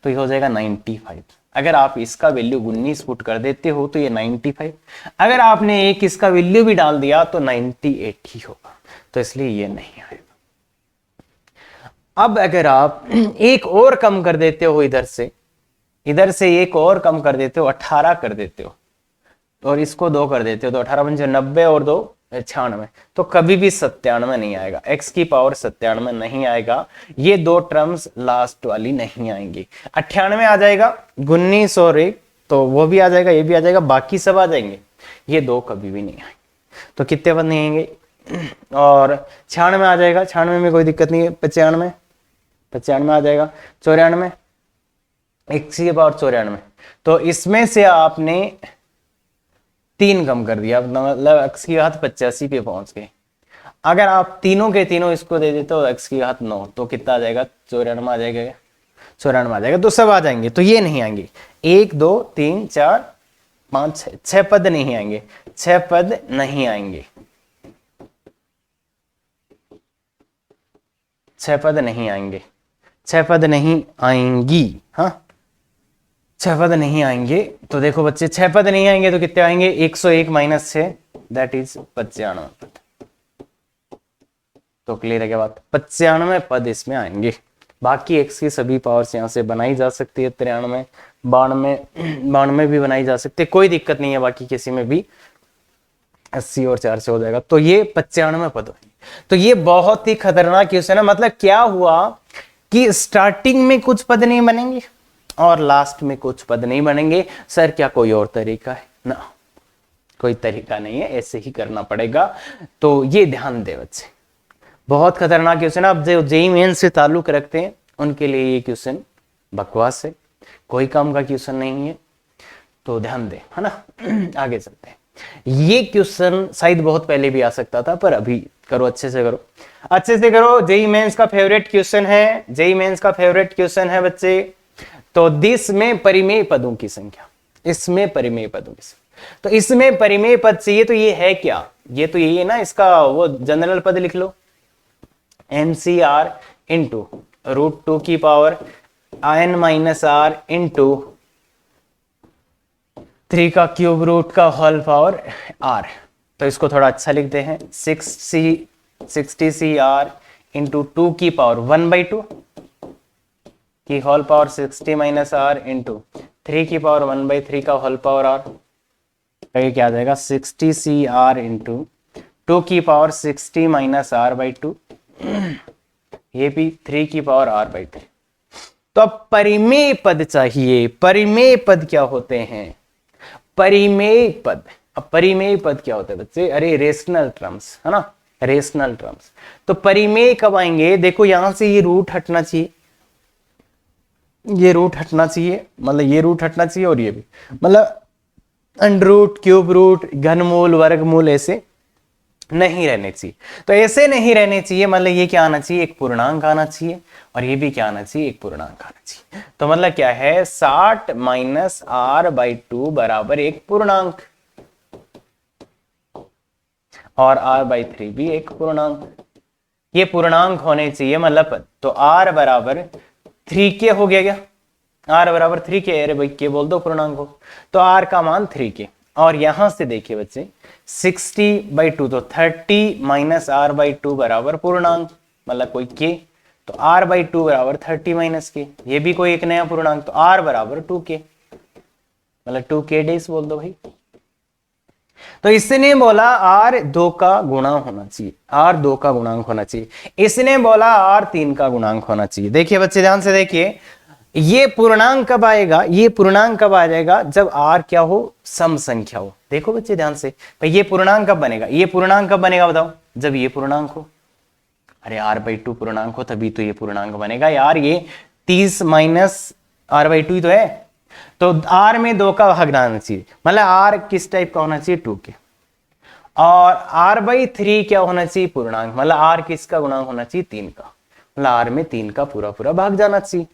तो ये हो जाएगा 95। अगर आप इसका वैल्यू 19 पुट कर देते हो तो ये 95। अगर आपने एक इसका वैल्यू भी डाल दिया तो 98 ही होगा। तो इसलिए ये नहीं आएगा। अब अगर आप एक और कम कर देते हो, इधर से एक और कम कर देते हो, 18 कर देते हो और इसको 2 कर देते हो, तो 18 बन जाए 90 और 2 96। तो कभी भी 97 नहीं आएगा। x की पावर 97 नहीं आएगा। ये 2 टर्म्स लास्ट वाली नहीं आएंगी। 98 आ जाएगा, 19 और 1 तो वो भी आ जाएगा, ये भी आ जाएगा, बाकी सब आ जाएंगे। ये 2 कभी भी नहीं आएंगे। तो कितने पद नहीं आएंगे? और 96 आ जाएगा। 96 में कोई दिक्कत नहीं है। 95 आ जाएगा। 94 x की पावर 94। तो इसमें से आपने 3 कम कर दिया, मतलब x की घात 85 पे पहुंच गए। अगर आप तीनों के तीनों इसको दे देते हो x की घात 9 तो कितना आ जाएगा? 94 आ जाएगा। 94 आ जाएगा। तो सब आ जाएंगे। तो ये नहीं आएंगे। 1 2 3 4 5 6 पद नहीं आएंगे। 6 पद नहीं आएंगे। 6 पद नहीं आएंगे। 6 पद नहीं आएंगी। हाँ, 6 पद नहीं आएंगे। तो देखो बच्चे, 6 पद नहीं आएंगे तो कितने आएंगे? 101 माइनस 6 दैट इज 95 पद। तो क्लियर है क्या बात? 95 पद इसमें आएंगे। बाकी x की सभी पावर्स यहां से बनाई जा सकती है। 93 92 भी बनाई जा सकती है, कोई दिक्कत नहीं है। बाकी किसी में भी 80 और 4 से हो जाएगा। तो ये 95 पद होंगे। तो ये बहुत ही खतरनाक क्वेश्चन है। मतलब क्या हुआ कि स्टार्टिंग में कुछ पद नहीं बनेंगे और लास्ट में कुछ पद नहीं बनेंगे। सर क्या कोई और तरीका है? ना, कोई तरीका नहीं है, ऐसे ही करना पड़ेगा। तो ये ध्यान दे बच्चे, बहुत खतरनाक क्वेश्चन। अब जो जेईई मेंस से ताल्लुक रखते हैं उनके लिए ये क्वेश्चन बकवास है, कोई काम का क्वेश्चन नहीं है। तो ध्यान दे, है ना। आगे चलते हैं। ये क्वेश्चन शायद बहुत पहले भी आ सकता था, पर अभी करो, अच्छे से करो, अच्छे से करो। जेईई मेंस का फेवरेट क्वेश्चन है, जेईई मेंस का फेवरेट क्वेश्चन है बच्चे। तो दिस में परिमेय पदों की संख्या, इसमें परिमेय पदों की संख्या। तो इसमें परिमेय पद चाहिए, तो ये है क्या? ये तो यही है ना, इसका वो जनरल पद लिख लो, NCR इंटू √2 की power n minus r into 3 का क्यूब रूट का होल पावर r। तो इसको थोड़ा अच्छा लिखते हैं, 60CR इंटू 2 की पावर 1/2 की whole power 60 minus r into 3 की पावर 1/3 का होल पावर r। तो ये क्या आ जाएगा? 60CR इंटू 2 की पावर 60 माइनस r/2, ये भी 3 की पावर r/3। तो अब परिमेय पद चाहिए। परिमेय पद क्या होते हैं? परिमेय पद, अब परिमेय पद क्या होते हैं बच्चे? अरे रेशनल टर्म्स, है ना, रेशनल टर्म्स। तो परिमेय कब आएंगे? देखो यहां से ये रूट हटना चाहिए, ये रूट हटना चाहिए, मतलब ये रूट हटना चाहिए, और ये भी, मतलब अंडर रूट, क्यूब रूट, घनमूल, वर्गमूल ऐसे नहीं रहने चाहिए। तो ऐसे नहीं रहने चाहिए, मतलब ये क्या आना चाहिए? एक पूर्णांक आना चाहिए, और ये भी क्या आना चाहिए? एक पूर्णांक आना चाहिए। तो मतलब क्या है? 60 माइनस r/2 बराबर एक पूर्णांक, और r/3 भी एक पूर्णांक। ये पूर्णांक होने चाहिए, मतलब तो r बराबर 3k हो गया क्या? r बराबर 3k, अरे भाई के बोल दो पूर्णांक को। तो r का मान 3k, और यहां से देखिए बच्चे 60/2, तो 30 माइनस r/2 बराबर पूर्णांक, मतलब कोई k। तो r/2 बराबर 30 माइनस k, ये भी कोई एक नया पूर्णांक। तो r बराबर 2k, मतलब 2k डेज बोल दो भाई। तो इसने बोला आर 2 का गुणांक होना चाहिए, आर 2 का गुणांक होना चाहिए। इसने बोला आर 3 का गुणांक होना चाहिए। देखिए बच्चे ध्यान से देखिए, ये पूर्णांक कब आएगा, ये पूर्णांक कब आ जाएगा, जब आर क्या हो, सम संख्या हो। देखो बच्चे ध्यान से, भाई ये पूर्णांक कब बनेगा, ये पूर्णांक कब बनेगा बताओ, जब ये पूर्णांक हो। अरे r/2 पूर्णांक हो तभी तो ये पूर्णांक बनेगा यार। ये 30 माइनस r/2 ही तो है। तो r में 2 का भाग डालना चाहिए, मतलब r किस टाइप का होना चाहिए, 2 के। और r/3 क्या होना चाहिए, पूर्णांक, मतलब r किसका गुणांक होना चाहिए, 3 का, मतलब r में 3 का पूरा पूरा भाग जाना चाहिए।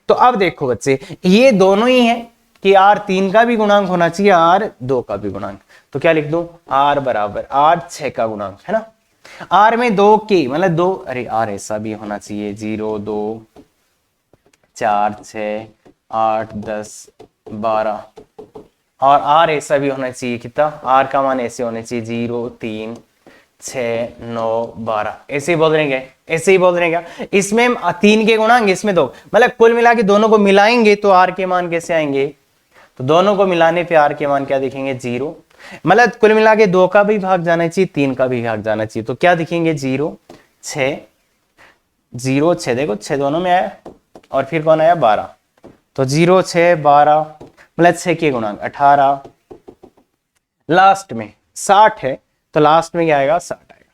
तो अब देखो बच्चे, ये दोनों ही है कि r 3 का भी गुणांक होना चाहिए, r 2 का भी गुणांक। तो क्या लिख दूं, r बराबर r 6 का गुणांक है ना। r में 2 के मतलब 2, अरे r ऐसा भी होना चाहिए, 0 2 4 6 8 10 12, और r ऐसा भी होना चाहिए, कितना, r का मान ऐसे होने चाहिए 0 3 6 9 12, ऐसे ही बोल रहे हैं, ऐसे ही बोल रहे हैं। इसमें 3 के गुणांक, इसमें 2, मतलब कुल मिला के दोनों को मिलाएंगे तो r के मान कैसे आएंगे, तो दोनों को मिलाने पे r के मान क्या दिखेंगे, 0। मतलब कुल मिला के 2 का भी भाग जाना चाहिए, 3 का भी भाग जाना चाहिए, तो क्या दिखेंगे, 0 6 0 6, देखो 6 दोनों में आया, और फिर कौन आया, 12, तो 0 6 12, मतलब 6 के गुणांक 18, लास्ट में 60 है, तो लास्ट में क्या आएगा, 60 आएगा।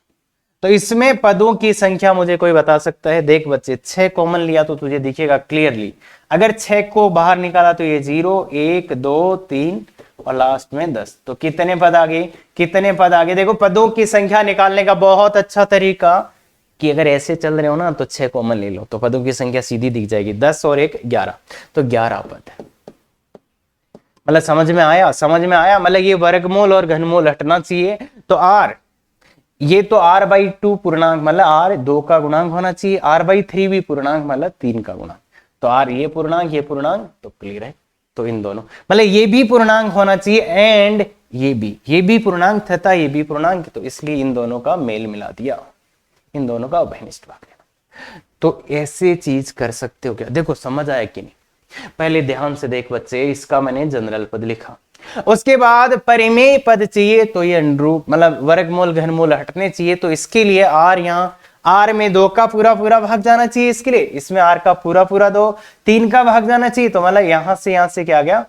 तो इसमें पदों की संख्या मुझे कोई बता सकता है, देख बच्चे 6 कॉमन लिया तो तुझे दिखेगा क्लियरली, अगर 6 को बाहर निकाला तो ये 0 1 2 3 और लास्ट में 10, तो कितने पद आ गए, कितने पद आ गए। देखो पदों की संख्या निकालने का बहुत अच्छा तरीका कि अगर ऐसे चल रहे हो ना तो 6 कॉमन ले लो, तो पदों की संख्या सीधी दिख जाएगी, 10 और 1 11, तो 11 पद है। मतलब समझ में आया, समझ में आया, मतलब ये वर्गमूल और घनमूल हटना चाहिए। तो r, ये तो r/2 पूर्णांक, मतलब r 2 का गुणांक होना चाहिए, r/3 भी पूर्णांक, मतलब 3 का गुणांक, तो r ये पूर्णांक, तो क्लियर है। तो इन दोनों, मतलब ये भी पूर्णांक होना चाहिए एंड ये भी पूर्णांक तथा ये भी पूर्णांक, तो इसलिए इन दोनों का मेल मिला दिया, इन दोनों का उभयनिष्ठ भाग लेना। तो ऐसे चीज कर सकते हो क्या, देखो समझ आया कि नहीं। पहले ध्यान से देख बच्चे, इसका मैंने जनरल पद लिखा, उसके बाद परिमेय पद चाहिए, तो ये अनुरूप मतलब वर्गमूल घनमूल हटने चाहिए, तो इसके लिए r, यहाँ r में 2 का पूरा पूरा भाग जाना चाहिए, इसके लिए इसमें r का पूरा पूरा 2 3 का भाग जाना चाहिए, तो मतलब यहां से क्या आ गया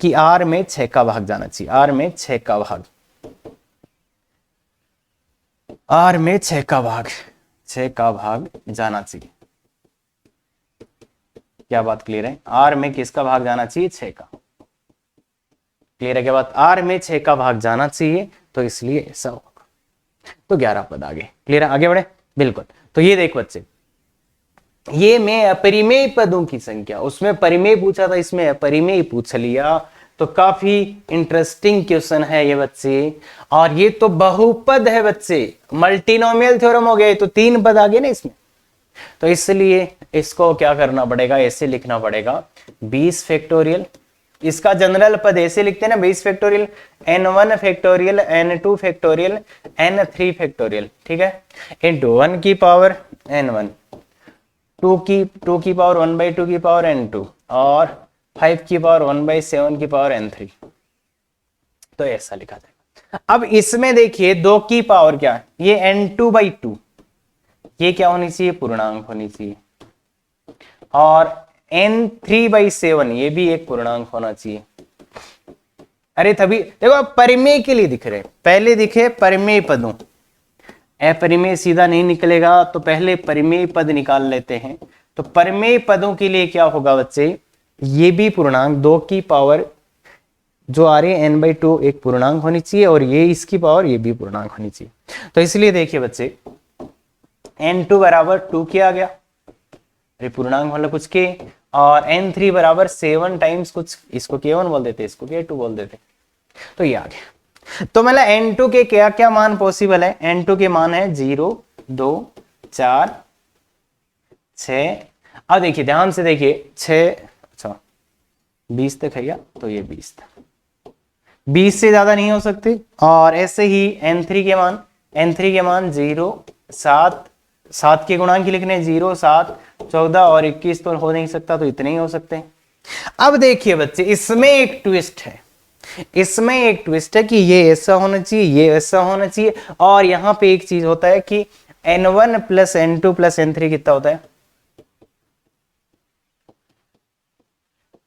कि r में 6 का भाग जाना चाहिए, r में 6 का भाग, r में 6 का भाग, 6 का भाग जाना चाहिए। क्या बात क्लियर है, r में किसका भाग जाना चाहिए, 6 का, क्लियर है क्या बात, r में 6 का भाग जाना चाहिए, तो इसलिए ऐसा होगा। तो 11 पद आगे, क्लियर है, आगे बढ़े, बिल्कुल। तो ये देख बच्चे, ये में अपरिमेय पदों की संख्या, उसमें परिमेय पूछा था, इसमें अपरिमेय पूछ लिया, तो काफी इंटरेस्टिंग क्वेश्चन है ये बच्चे। और ये तो बहुपद है बच्चे, मल्टीनोमियल थ्योरम हो गए, तो 3 पद आ गए ना इसमें, तो इसलिए इसको क्या करना पड़ेगा, ऐसे लिखना पड़ेगा 20 फैक्टोरियल, इसका जनरल पद ऐसे लिखते हैं ना, 20 factorial n1 factorial n2 factorial n3 factorial, ठीक है, इंटू 1 की पावर n1, 2 की पावर 1/2 की पावर n2, और 5 की पावर 1/7 की पावर n3, तो ऐसा लिखा जाएगा। अब इसमें देखिए 2 की पावर क्या है, ये n2/2, ये क्या होनी चाहिए, पूर्णांक होनी चाहिए, और n3/7 ये भी एक पूर्णांक होना चाहिए। अरे तभी देखो, अब परिमेय के लिए दिख रहे, पहले दिखे परिमेय पदों, अपरिमेय सीधा नहीं निकलेगा, तो पहले परिमेय पद निकाल लेते हैं। तो परिमेय पदों के लिए क्या होगा बच्चे, ये भी पूर्णांक, 2 की पावर जो आ रही है n/2 एक पूर्णांक होनी चाहिए, और ये इसकी पावर ये भी पूर्णांक होनी चाहिए। तो इसलिए देखिए बच्चे, n2 बराबर 2 के आ गया, अरे पूर्णांक मतलब कुछ के, और n3 बराबर 7 टाइम्स कुछ, इसको k1 बोल देते, इसको k2 बोल देते, तो ये आ गया। तो मतलब n2 के क्या क्या मान पॉसिबल है, n2 के मान है 0 2 4 6, अब देखिए ध्यान से देखिए, 6 अच्छा 20 तक है क्या, तो ये 20 तक, 20 से ज्यादा नहीं हो सकते। और ऐसे ही n3 के मान 0 7 7 के गुणांक ही लिखने, 0 7 14 और 21 तो हो नहीं सकता, तो इतने ही हो सकते हैं। अब देखिए बच्चे, इसमें एक ट्विस्ट है, इसमें एक ट्विस्ट है कि ये ऐसा होना चाहिए, ये ऐसा होना चाहिए, और यहां पे एक चीज होता है कि n1 plus n2 plus n3 कितना होता है,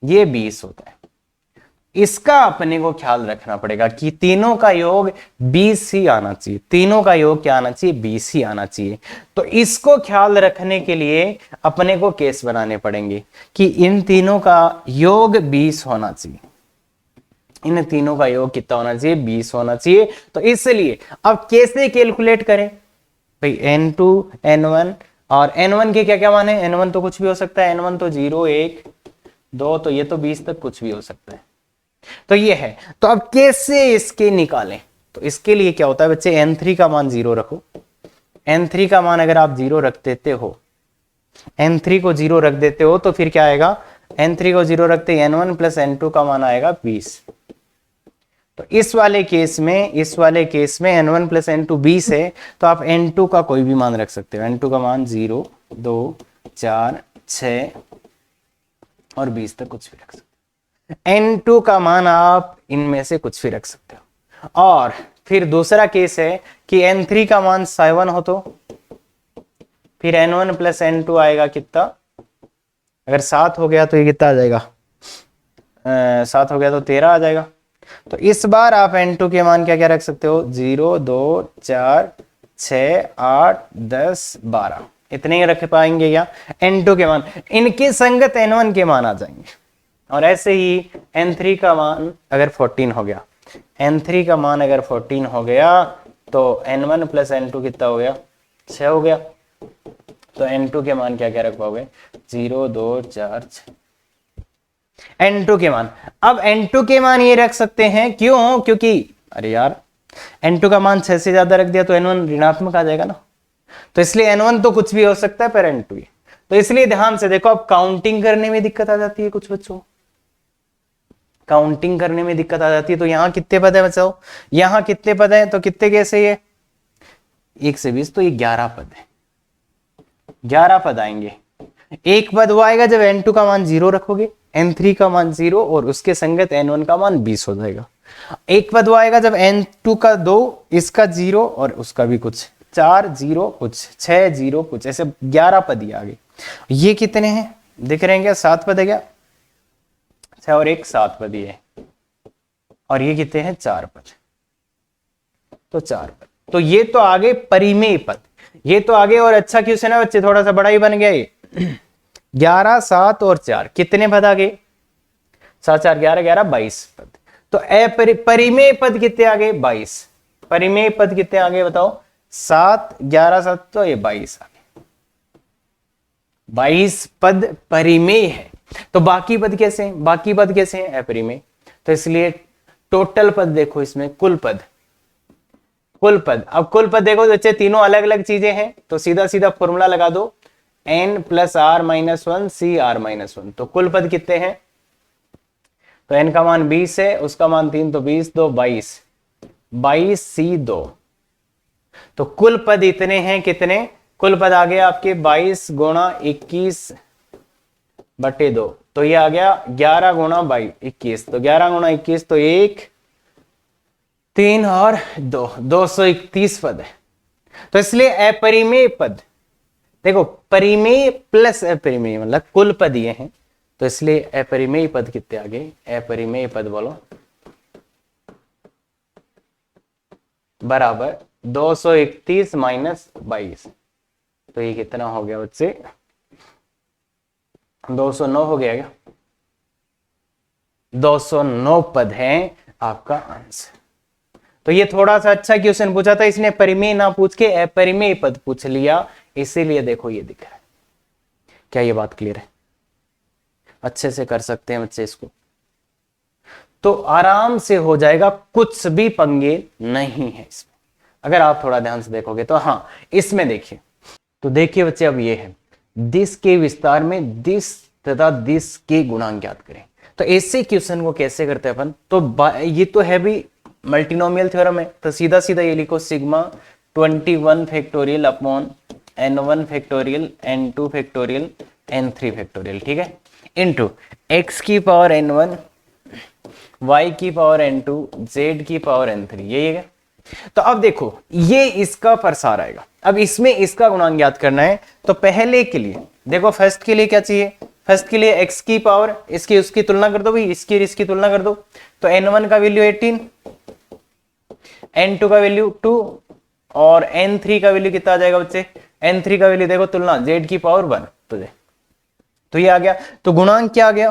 ये 20 होता है। इसका अपने को ख्याल रखना पड़ेगा कि तीनों का योग 20 ही आना चाहिए, तीनों का योग क्या आना चाहिए, 20 ही आना चाहिए। तो इसको ख्याल रखने के लिए अपने को केस बनाने पड़ेंगे कि इन तीनों का योग 20 होना चाहिए, इन तीनों का योग कितना होना चाहिए, 20 होना चाहिए। तो इसलिए अब कैसे कैलकुलेट करें भाई, n2 n1, और n1 के क्या क्या मान है, n1 तो कुछ भी हो सकता है, n1 तो 0 1 2, तो ये तो 20 तक कुछ भी हो सकता है। तो ये है, तो अब कैसे इसके निकालें, तो इसके लिए क्या होता है बच्चे, n3 का मान 0 रखो। n3 का मान अगर आप 0 रख देते हो, n3 को 0 रख देते हो, तो फिर क्या आएगा, n3 को 0 रखते n1 प्लस n2 का मान आएगा 20। तो इस वाले केस में n1 प्लस n2 20 है, तो आप n2 का कोई भी मान रख सकते हो। n2 का मान 0 2 4 6 और 20 तक कुछ भी रख सकते हो। n2 का मान आप इनमें से कुछ भी रख सकते हो। और फिर दूसरा केस है कि n3 का मान 7 हो, तो फिर n1 प्लस n2 आएगा कितना, अगर 7 हो गया तो ये कितना आ जाएगा, 7 हो गया तो 13 आ जाएगा। तो इस बार आप n2 के मान क्या क्या रख सकते हो, 0 2 4 6 8 10 12, इतने ही रख पाएंगे या n2 के मान, इनके संगत n1 के मान आ जाएंगे। और ऐसे ही n3 का मान अगर 14 हो गया, n3 का मान अगर 14 हो गया, तो n1 प्लस n2 कितना हो गया, 6 हो गया। तो n2 के मान क्या क्या रख पाओगे, 0 2 4 6, n2 के मान। अब n2 के मान ये रख सकते हैं, क्यों, क्योंकि अरे यार n2 का मान 6 से ज्यादा रख दिया तो n1 ऋणात्मक आ जाएगा ना, तो इसलिए n1 तो कुछ भी हो सकता है पर n2 ही। तो इसलिए ध्यान से देखो, अब काउंटिंग करने में दिक्कत आ जाती है कुछ बच्चों, काउंटिंग करने में दिक्कत आ जाती है। तो यहाँ कितने पद है बच्चों, यहाँ कितने पद है, तो कितने कैसे ये 1 से 20, तो ये 11 पद है, 11 पद आएंगे। एक पद वो आएगा जब n2 का मान 0 रखोगे, n3 का मान 0 और उसके संगत n1 का मान 20 हो जाएगा। एक पद वो आएगा जब n2 का 2, इसका 0 और उसका भी कुछ 4 0 कुछ 6 0 कुछ, ऐसे 11 पद ही आगे। ये कितने हैं दिख रहे हैं क्या, 7 पद है क्या, 6 और 1 7 पद ही है, और ये कितने हैं 4 पद, तो 4 पद। तो ये तो आगे परिमेय पद, ये तो आगे। और अच्छा क्वेश्चन है बच्चे, थोड़ा सा बड़ा ही बन गया ये। 11 7 और 4 कितने पद आगे, 7 4 11 11 22 पद। तो परिमेय पद कितने आगे, 22। परिमेय पद कितने आगे बताओ, 7 11 7, तो ये 22 आगे, 22 पद परिमेय है। तो बाकी पद कैसे हैं, बाकी पद कैसे हैं, अपरिमेय। तो इसलिए टोटल पद देखो इसमें, कुल पद, कुल पद। अब कुल पद देखो बच्चे, तीनों अलग अलग चीजें हैं, तो सीधा सीधा फॉर्मूला लगा दो, n plus R minus 1 C R minus 1। तो कुल पद कितने हैं, तो n का मान 20 है, उसका मान 3, तो 20 2 22, 22 सी 2। तो कुल पद इतने हैं, कितने, कुल पद आ गया आपके 22 गुणा 21 बटे 2, तो ये आ गया 11 गुणा 21, तो 11 गुणा 21, तो 1 3 और 2 231 पद है। तो इसलिए अपरिमेय पद देखो, परिमेय प्लस अपरिमेय मतलब कुल पद ये हैं, तो इसलिए अपरिमेय पद कितने आगे, अपरिमेय पद बोलो बराबर 231 माइनस 22, तो ये कितना हो गया बच्चे, 209 हो गया क्या, 209 पद है आपका आंसर। तो ये थोड़ा सा अच्छा क्वेश्चन पूछा था, इसने परिमेय ना पूछ के अपरिमेय पद पूछ लिया, इसीलिए देखो ये दिख रहा है। क्या ये बात क्लियर है, अच्छे से कर सकते हैं बच्चे इसको, तो आराम से हो जाएगा, कुछ भी पंगे नहीं है इसमें, अगर आप थोड़ा ध्यान से देखोगे तो। हाँ इसमें देखिए, तो देखिए बच्चे, अब ये है दिस के विस्तार में दिस तथा दिस के गुणांक ज्ञात करें। तो ऐसे क्वेश्चन को कैसे करते हैं अपन, तो ये तो है भी मल्टीनोमियल थ्योरम है, तो सीधा सीधा ये लिखो sigma 21 factorial upon n1 factorial n2 factorial n3 factorial, ठीक है, इनटू x की पावर n1 y की पावर n2 z की पावर n3, यही है। तो अब देखो ये इसका प्रसार आएगा। अब इसमें इसका गुणांक ज्ञात करना है, तो पहले के लिए देखो, फर्स्ट के लिए क्या चाहिए, फर्स्ट के लिए x की पावर, इसकी उसकी तुलना कर दो भाई, इसकी और इसकी तुलना कर दो। तो n1 का वैल्यू 18, n2 का वैल्यू 2 और n3 का वैल्यू कितना आ जाएगा बच्चे, n3 का वैल्यू देखो तुलना z की पावर 1, तो ये आ गया। तो गुणांक क्या आ गया,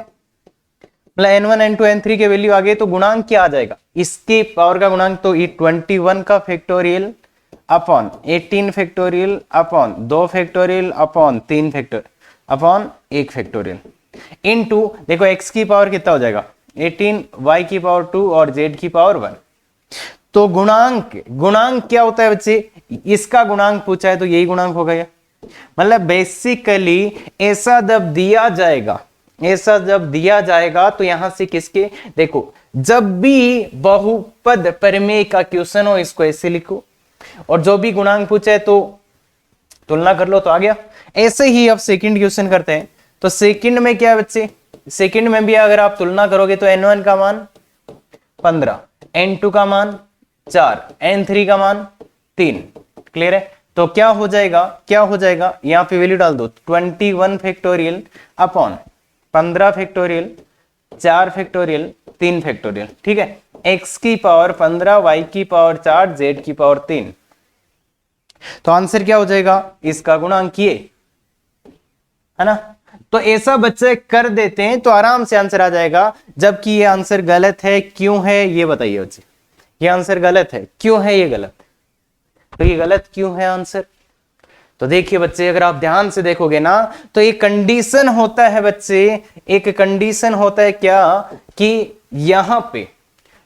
मतलब n1 n2 n3 के वैल्यू आ गए, तो गुणांक क्या आ जाएगा, इसके पावर का गुणांक तो 21 का factorial upon 18 factorial upon 2 factorial upon 3 factorial upon 1 factorial into, देखो x की पावर कितना हो जाएगा 18, y की पावर 2 और z की पावर 1। तो गुणांक क्या होता है बच्चे, इसका गुणांक पूछा है तो यही गुणांक होगा क्या, मतलब बेसिकली ऐसा जब दिया जाएगा, ऐसा जब दिया जाएगा तो यहां से किसके, देखो जब भी बहुपद प्रमेय का क्वेश्चन हो इसको ऐसे लिखो, और जो भी गुणांक पूछे है तो तुलना कर लो तो आ गया। ऐसे ही अब सेकंड क्वेश्चन करते हैं। तो सेकंड में क्या है बच्चे, सेकंड में भी अगर आप तुलना करोगे तो n1 का मान 15, n2 का मान 4, n3 का मान 3, क्लियर है। तो क्या हो जाएगा, क्या हो जाएगा, यहां पे वैल्यू डाल दो 21 factorial upon 15 factorial 4 factorial 3 factorial, ठीक है। x की पावर 15, y की पावर 4, z की पावर 3। तो आंसर क्या हो जाएगा, इसका गुणांक ये है ना। तो ऐसा बच्चे कर देते हैं तो आराम से आंसर आ जाएगा। जबकि ये आंसर गलत है, क्यों है ये बताइए बच्चे, ये आंसर गलत है, क्यों है ये गलत, तो ये गलत क्यों है आंसर। तो देखिए बच्चे, अगर आप ध्यान से देखोगे ना तो एक कंडीशन होता है बच्चे, एक कंडीशन होता है क्या, कि यहां पे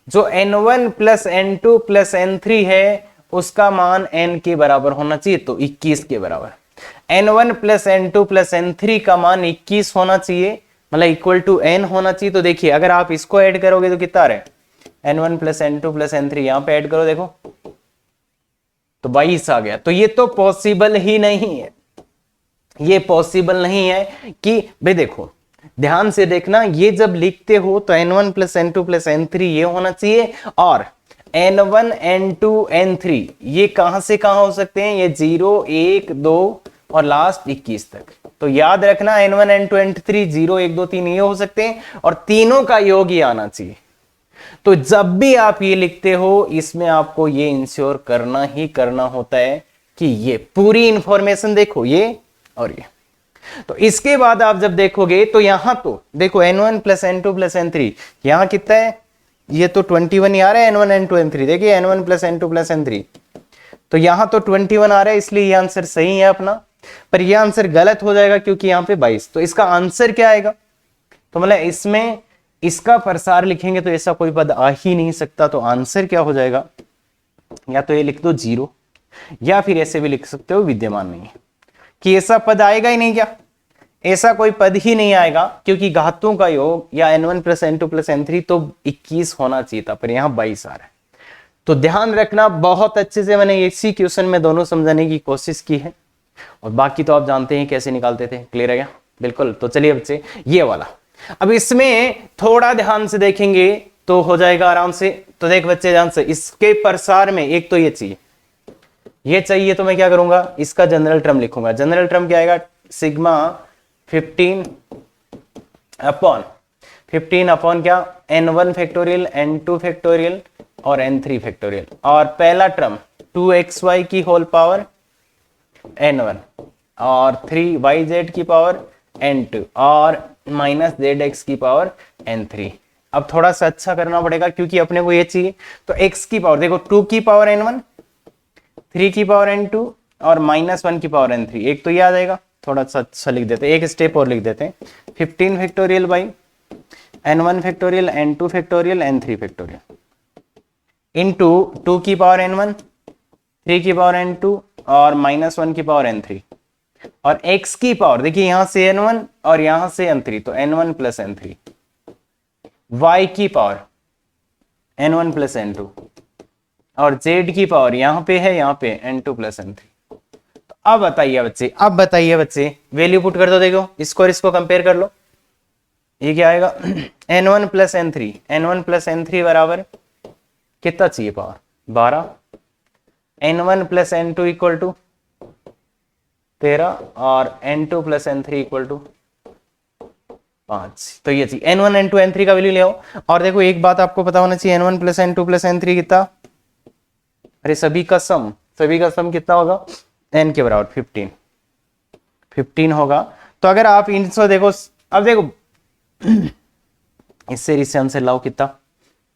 जो n1 plus n2 plus n3 है उसका मान n के बराबर होना चाहिए, तो 21 के बराबर। n1 plus n2 plus n3 का मान 21 होना चाहिए, मतलब इक्वल टू n होना चाहिए। तो देखिए अगर आप इसको ऐड करोगे तो कितना आ रहा है, n1 plus n2 plus n3, यहां पे ऐड करो देखो तो 22 आ गया। तो ये तो पॉसिबल ही नहीं है, ये पॉसिबल नहीं है कि भाई देखो ध्यान से देखना, ये जब लिखते हो तो n1 plus n2 plus n3 ये होना चाहिए, और n1 n2 n3 ये कहां से कहां हो सकते हैं, ये 0 1 2 और लास्ट 21 तक। तो याद रखना n1 n2 n3 0 1 2 3 ये हो सकते हैं, और तीनों का योग ये आना चाहिए। तो जब भी आप ये लिखते हो इसमें आपको ये इंश्योर करना ही करना होता है कि ये पूरी इंफॉर्मेशन देखो, ये और ये। तो इसके बाद आप जब देखोगे तो यहां तो देखो n1 plus n2 plus n3 यहां कितना है, ये तो 21 ही आ रहा है n1 n2 n3, देखिए n1 plus n2 plus n3, तो यहां तो 21 आ रहा है, इसलिए ये आंसर सही है अपना। पर ये आंसर गलत हो जाएगा क्योंकि यहां पे 22। तो इसका आंसर क्या आएगा, तो मतलब इसमें इसका प्रसार लिखेंगे तो ऐसा कोई पद आ ही नहीं सकता। तो आंसर क्या हो जाएगा, या तो ये लिख दो 0, या फिर ऐसे भी लिख सकते हो विद्यमान नहीं है, कि ऐसा पद आएगा ही नहीं, क्या ऐसा कोई पद ही नहीं आएगा, क्योंकि घातों का योग या n1 plus n2 plus n3 तो 21 होना चाहिए था, पर यहां 22 आ रहा है। तो ध्यान रखना, बहुत अच्छे से मैंने इसी क्वेश्चन में दोनों समझाने की कोशिश की है, और बाकी तो आप जानते हैं कैसे निकालते थे, क्लियर है क्या, बिल्कुल। तो चलिए बच्चे ये वाला, अब इसमें थोड़ा ध्यान से देखेंगे तो हो जाएगा आराम से। तो देख बच्चे ध्यान से, इसके प्रसार में एक तो ये चाहिए, तो मैं क्या करूंगा, इसका जनरल टर्म लिखूंगा। जनरल टर्म क्या आएगा, सिग्मा 15 अपॉन क्या, n1 फैक्टोरियल n2 फैक्टोरियल और n3 फैक्टोरियल, और पहला टर्म 2xy की होल पावर n1 और 3yz की पावर n2 और माइनस zx की पावर n3। अब थोड़ा सा अच्छा करना पड़ेगा क्योंकि अपने को ये चाहिए। तो x की पावर देखो 2 की पावर n1, 3 की पावर n2 और -1 की पावर n3, एक तो ये आ जाएगा। थोड़ा सा अच्छा लिख देते हैं, एक स्टेप और लिख देते हैं, 15 factorial by n1 factorial n2 factorial n3 factorial into 2 की पावर n1, 3 की पावर n2 और -1 की पावर n3, और x की पावर देखिए यहां से n1 और यहां से n3, तो n1 प्लस n3, y की पावर n1 प्लस n2 और z की पावर यहां पे है, यहां पे n2 प्लस n3। तो अब बताइए बच्चे, वैल्यू पुट कर दो, देखो इसको और इसको कंपेयर कर लो। ये क्या आएगा n1 plus n3, n1 plus n3 बराबर कितना चाहिए power 12, n1 plus n2 equal to 13 और n2 plus n3 equal to 5। तो ये चाहिए n1 n2 n3 का वैल्यू ले आओ। और देखो एक बात आपको पता होना चाहिए, n1 plus n2 plus n3 कितना, अरे सभी का सम कितना होगा n के बराबर 15 होगा। तो अगर आप इनसे देखो, अब देखो इससे आंसर लाओ कितना,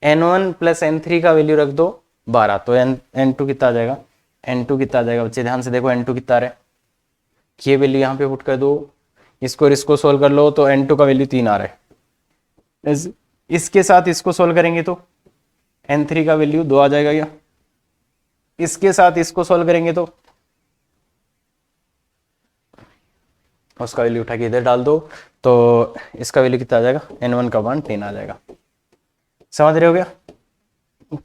n1 प्लस n3 का वैल्यू रख दो 12, तो n2 कितना आ जाएगा, n2 कितना आ जाएगा बच्चे ध्यान से देखो, n2 कितना आ रहा है, ये वैल्यू यहाँ पे पुट कर दो, इसको सोल्व कर लो तो n2 का वैल्यू 3 आ रहा है। इसके साथ इसको सोल्व करेंगे तो n3 का वैल्यू 2 आ जाएगा, क्या इसके साथ इसको सोल्व करेंगे तो उसका वैल्यू उठा के इधर डाल दो, तो इसका वैल्यू कितना आ जाएगा, n1 का मान 3 आ जाएगा। समझ रहे हो क्या,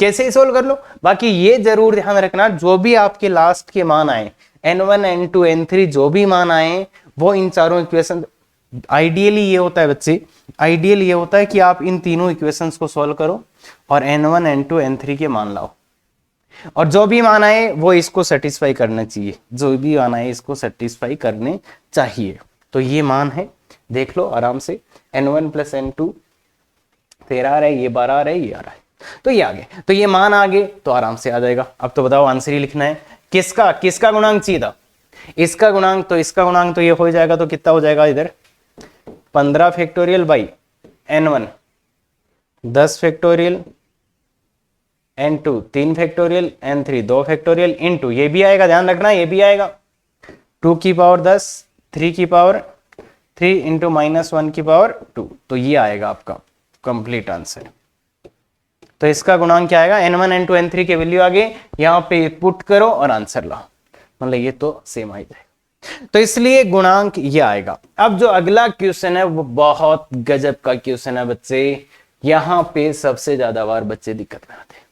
कैसे ही सोल्व कर लो। बाकी ये जरूर ध्यान रखना, जो भी आपके लास्ट के मान आए n1 n2 n3 जो भी मान आए वो इन चारों इक्वेशन, आइडियली ये होता है बच्चे, आइडियल ये होता है कि आप इन तीनों इक्वेशंस को सॉल्व करो और n1 n2 n3 के मान लाओ, और जो भी मान आए वो इसको सेटिस्फाई करना चाहिए, जो भी मान आए इसको सेटिस्फाई करने चाहिए। तो ये मान है, देख लो आराम से, n1 प्लस n2 13 आ रहा है, ये 12 आ रहा है, ये आ रहा है, तो ये आ गए, तो ये मान आ गए तो आराम से आ जाएगा। अब तो बताओ आंसर ही लिखना है, किसका गुणांक चाहिए था, इसका गुणांक, तो इसका गुणांक तो ये हो जाएगा, तो कितना हो जाएगा इधर 15 factorial by n1 10 factorial, n2 3 factorial, n3 2 factorial into ये भी आएगा, ध्यान रखना ये भी आएगा 2 की पावर 10 3 की पावर 3 इंटू -1 की पावर 2, तो ये आएगा आपका कंप्लीट आंसर। तो इसका गुणांक क्या आएगा, n1 n2 n3 के वैल्यू आगे यहां पे पुट करो और आंसर लाओ, मतलब ये तो सेम आ जाएगा, तो इसलिए गुणांक ये आएगा। अब जो अगला क्वेश्चन है वो बहुत गजब का क्वेश्चन है बच्चे, यहां पे सबसे ज्यादा बार बच्चे दिक्कत में आते हैं।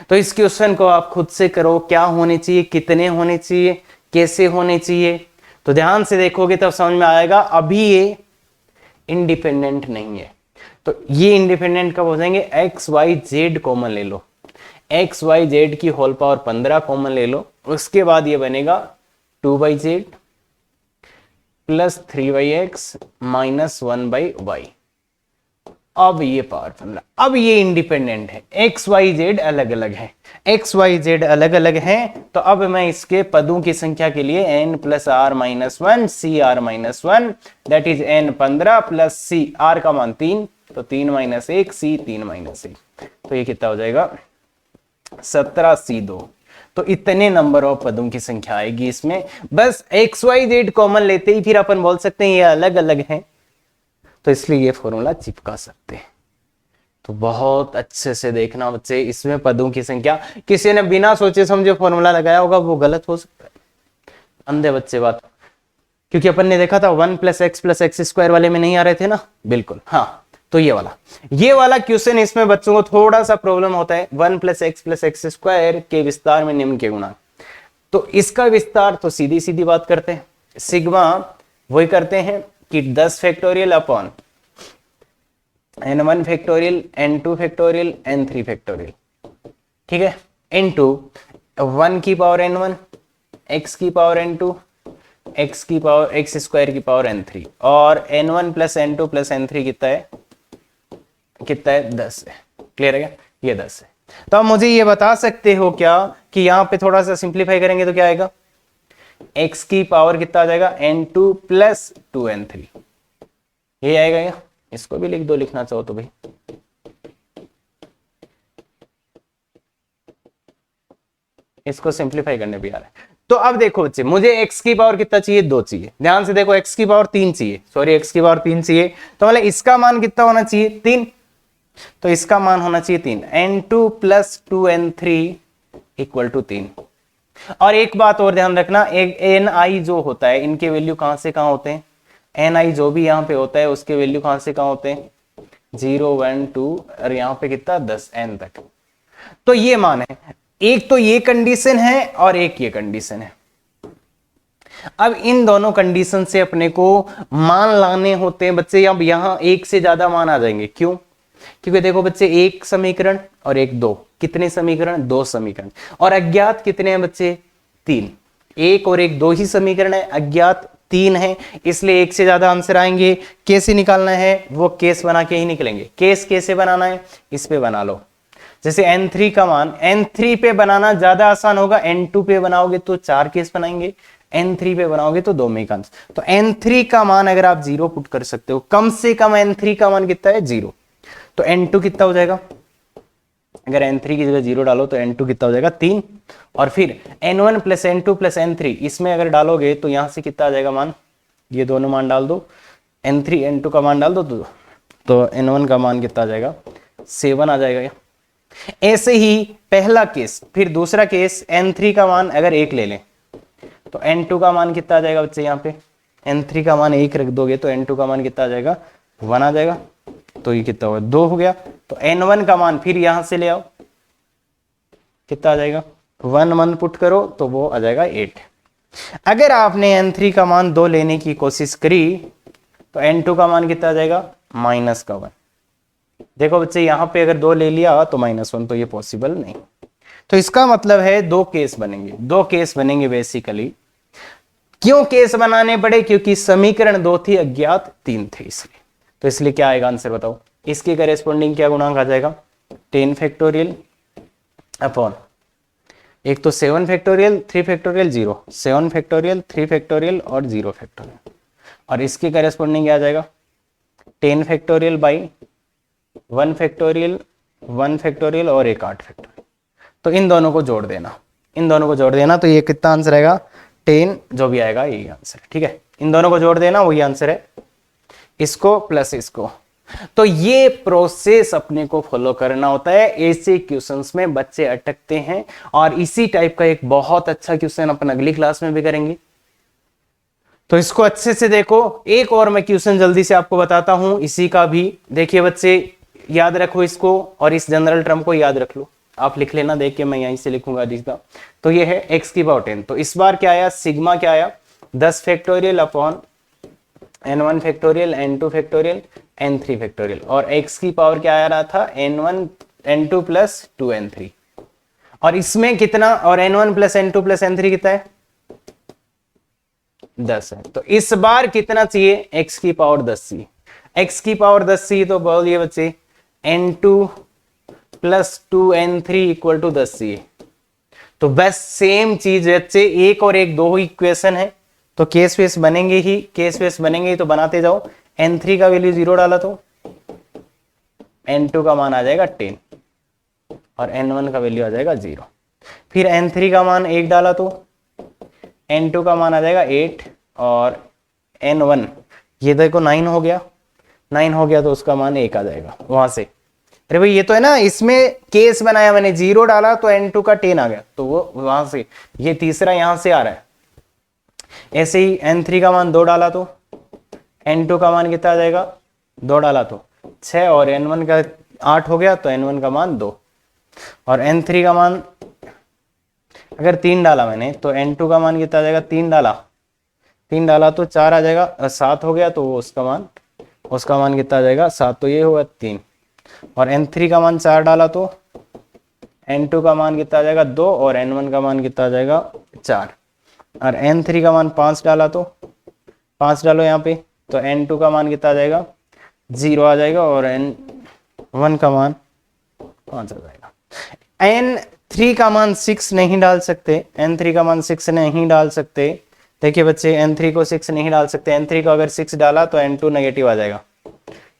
तो इस क्वेश्चन को आप खुद से करो, क्या होने चाहिए, कितने होने चाहिए, कैसे होने चाहिए, तो ध्यान से देखोगे तब समझ में आएगा। अभी ये इंडिपेंडेंट नहीं है, तो ये इंडिपेंडेंट कब हो जाएंगे, एक्स वाई जेड कॉमन ले लो, एक्स वाई जेड की होल पावर 15 कॉमन ले लो, उसके बाद ये बनेगा 2/z plus 3/x minus 1/y। अब ये पावर 15, अब ये इंडिपेंडेंट है, एक्स वाई जेड अलग अलग है, एक्स वाई जेड अलग अलग है, तो अब मैं इसके पदों की संख्या के लिए n plus R minus 1 C R minus 1 that is n 15 plus C R का मान 3, तो 3 माइनस 1 सी 3 माइनस 1, तो ये कितना हो जाएगा 17 सी 2। तो इतने नंबर ऑफ पदों की संख्या आएगी इसमें, बस एक्स वाई जेड कॉमन लेते ही फिर अपन बोल सकते हैं ये अलग अलग है, तो इसलिए ये फॉर्मूला चिपका सकते हैं। तो बहुत अच्छे से देखना बच्चे, इसमें पदों की संख्या किसी ने बिना सोचे समझे फॉर्मूला लगाया होगा वो गलत हो सकता है, अंधे बच्चे बात, क्योंकि अपन ने देखा था 1 प्लस एक्स स्क्वायर वाले में नहीं आ रहे थे ना, बिल्कुल हाँ, तो ये वाला क्वेश्चन इसमें बच्चों को थोड़ा सा प्रॉब्लम होता है, 1 प्लस एक्स स्क्वायर के विस्तार में निम्न के गुणांक, तो इसका विस्तार तो सीधी सीधी बात करते हैं, सिग्मा वही करते हैं कि 10 factorial upon n1 factorial n2 factorial n3 factorial, ठीक है, इनटू 1 की पावर n1 x की पावर n2 x की पावर x स्क्वायर की पावर n3, और n1 plus n2 plus n3 कितना है 10 है, क्लियर है क्या, ये 10 है। तो आप मुझे ये बता सकते हो क्या कि यहां पे थोड़ा सा सिंप्लीफाई करेंगे तो क्या आएगा, x की पावर कितना आ जाएगा n2 प्लस 2n3, ये आएगा क्या, इसको भी लिख दो लिखना चाहो तो भाई, इसको सिंप्लीफाई करने भी आ रहा है। तो अब देखो बच्चे, मुझे x की पावर कितना चाहिए, 2 चाहिए, ध्यान से देखो x की पावर 3 चाहिए, सॉरी x की पावर 3 चाहिए, तो मतलब इसका मान कितना होना चाहिए 3, तो इसका मान होना चाहिए 3, n2 plus 2n3 equal to 3। और एक बात और ध्यान रखना, एक ni जो होता है इनके वैल्यू कहां से कहां होते हैं, ni जो भी यहां पे होता है उसके वैल्यू कहां से कहां होते हैं 0 1 2 और यहां पे कितना 10 n तक, तो ये मान है, एक तो ये कंडीशन है और एक ये कंडीशन है। अब इन दोनों कंडीशन से अपने को मान लाने होते हैं बच्चे। अब यहां एक से ज्यादा मान आ जाएंगे, क्यों? क्योंकि देखो बच्चे, एक समीकरण और एक दो, कितने समीकरण? दो समीकरण। और अज्ञात कितने हैं बच्चे? तीन। एक और एक दो ही समीकरण है, अज्ञात तीन है, इसलिए एक से ज्यादा आंसर आएंगे। कैसे निकालना है? वो केस बना के ही निकलेंगे। केस कैसे बनाना है? इस पे बना लो। जैसे n3 का मान, n3 पे बनाना ज्यादा आसान होगा, n2 पे बनाओगे तो 4 केस बनाएंगे, n3 पे बनाओगे तो 2 में का आंसर। तो n3 का मान अगर आप 0 पुट कर सकते हो, कम से कम n3 का मान कितना है? 0। तो n2 कितना हो जाएगा? अगर n3 की जगह 0 डालो तो n2 कितना हो जाएगा? 3। और फिर n1 plus n2 plus n3, इसमें अगर डालोगे तो यहां से कितना आ जाएगा मान? ये दोनों मान डाल दो, n3 n2 का मान डाल दो तो n1 का मान कितना आ जाएगा? 7 आ जाएगा। ऐसे ही पहला केस। फिर दूसरा केस, n3 का मान अगर 1 ले लें तो n2 का मान कितना आ जाएगा बच्चे? यहाँ पे n3 का मान 1 रख दोगे तो n2 का मान कितना आ जाएगा? 1 आ जाएगा। तो ये कितना होगा? 2 हो गया। तो n1 का मान फिर यहां से ले आओ, कितना आ जाएगा? 1 पुट करो तो वो आ जाएगा 8। अगर आपने n3 का मान 2 लेने की कोशिश करी तो n2 का मान कितना आ जाएगा? -1। देखो बच्चे, यहां पे अगर 2 ले लिया तो -1, तो ये पॉसिबल नहीं। तो इसका मतलब है 2 केस बनेंगे। 2 केस बनेंगे बेसिकली। क्यों केस बनाने पड़े? क्योंकि समीकरण 2 थी, अज्ञात 3 थे, इसलिए। तो इसलिए क्या आएगा आंसर बताओ? इसके करेस्पॉन्डिंग क्या गुणांक आ जाएगा? 10 फैक्टोरियल अपॉन, एक तो 7 फैक्टोरियल 3 फैक्टोरियल 0, 7 फैक्टोरियल 3 फैक्टोरियल और 0 फैक्टोरियल। और इसके करेस्पॉन्डिंग क्या आ जाएगा? 10 फैक्टोरियल बाई 1 फैक्टोरियल 1 फैक्टोरियल और एक 8 फैक्टोरियल। तो इन दोनों को जोड़ देना, इन दोनों को जोड़ देना, तो ये कितना आंसर आएगा? 10 जो भी आएगा यही आंसर है। ठीक है, इन दोनों को जोड़ देना, वही आंसर है, इसको प्लस इसको। तो ये प्रोसेस अपने को फॉलो करना होता है। ऐसे क्वेश्चंस में बच्चे अटकते हैं। और इसी टाइप का एक बहुत अच्छा क्वेश्चन अपन अगली क्लास में भी करेंगे, तो इसको अच्छे से देखो। एक और मैं क्वेश्चन जल्दी से आपको बताता हूं इसी का भी। देखिए बच्चे, याद रखो इसको, और इस जनरल टर्म को याद रख लो। आप लिख लेना, देख के मैं यहीं से लिखूंगा जिसका। तो ये है x की पावर 10। तो इस बार क्या आया? सिग्मा क्या आया? 10 factorial upon n1 factorial n2 factorial n3 factorial. और x की पावर क्या आ रहा था? n1 n2 plus 2 n3। और इसमें कितना? और n1 plus n2 plus n3 कितना है? 10 है। तो इस बार कितना चाहिए? x की पावर 10 चाहिए। x की पावर 10 चाहिए तो बोलिए बच्चे, n2 plus 2 n3 equal to 10 चाहिए। तो बस सेम चीज बच्चे, एक और एक दो ही इक्वेशन है, तो केस वेस बनेंगे ही, केस वेस बनेंगे ही, तो बनाते जाओ। n3 का वैल्यू 0 डाला तो n2 का मान आ जाएगा 10 और n1 का वैल्यू आ जाएगा 0। फिर n3 का मान 1 डाला तो n2 का मान आ जाएगा 8 और n1, ये देखो 9 हो गया, 9 हो गया तो उसका मान 1 आ जाएगा वहां से। अरे भाई ये तो है ना, इसमें केस बनाया मैंने, 0 डाला तो n2 का 10 आ गया, तो वो वहां से, ये तीसरा यहां से आ रहा है। ऐसे ही n3 का मान 2 डाला तो n2 का मान कितना आ जाएगा? 2 डाला तो 6 और n1 का 8 हो गया, तो n1 का मान 2। और n3 का मान अगर 3 डाला मैंने तो n2 का मान कितना आ जाएगा? 3 डाला तो 4 आ जाएगा, 7 हो गया, तो उसका मान कितना आ जाएगा? 7। तो ये होगा 3। और n3 का मान 4 डाला तो n2 का मान कितना आ जाएगा? 2 और n1 का मान कितना आ जाएगा? 4। और n3 का मान 5 डाला तो 5 डालो यहाँ पे, तो n2 का मान कितना आ जाएगा? 0 आ जाएगा और n1 का मान 5 आ जाएगा। n3 का मान 6 नहीं डाल सकते, n3 का मान 6 नहीं डाल सकते। देखिए बच्चे, n3 को 6 नहीं डाल सकते। n3 को अगर 6 डाला तो n2 नेगेटिव आ जाएगा,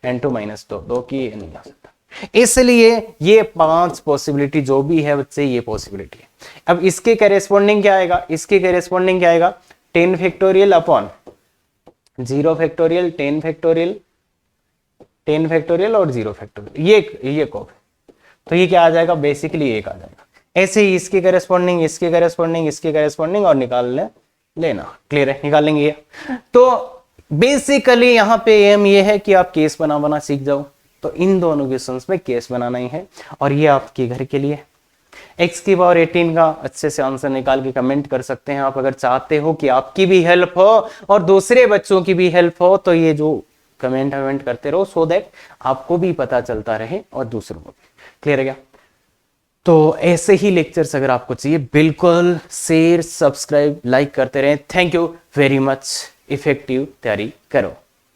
n2 -2, 2 की नहीं आ सकता। इसलिए ये 5 पॉसिबिलिटी जो भी है बच्चे, ये पॉसिबिलिटी है। अब इसके करेस्पॉन्डिंग क्या आएगा? इसके करेस्पॉन्डिंग क्या आएगा? 10 factorial upon 0 factorial 10 factorial 10 factorial और 0 फैक्टोरियल, ये कॉप। तो ये क्या आ जाएगा? बेसिकली 1 आ जाएगा। ऐसे ही इसके करेस्पॉन्डिंग, इसके करेस्पॉन्डिंग, इसके करेस्पॉन्डिंग, और निकाल लेना। क्लियर है? निकाल लेंगे ये। तो बेसिकली यहां पे एम ये है कि आप केस बना सीख जाओ। तो इन दोनों क्वेश्चंस में केस बनाना ही है, और ये आपके घर के लिए, x की पावर 18 का अच्छे से आंसर निकाल के कमेंट कर सकते हैं आप। अगर चाहते हो कि आपकी भी हेल्प हो और दूसरे बच्चों की भी हेल्प हो तो ये जो कमेंट करते रहो, सो दैट आपको भी पता चलता रहे और दूसरों को भी। क्लियर है क्या? तो ऐसे ही लेक्चर्स अगर आपको चाहिए, बिल्कुल शेयर, सब्सक्राइब, लाइक करते रहें। Thank you very much. Effective तैयारी करो।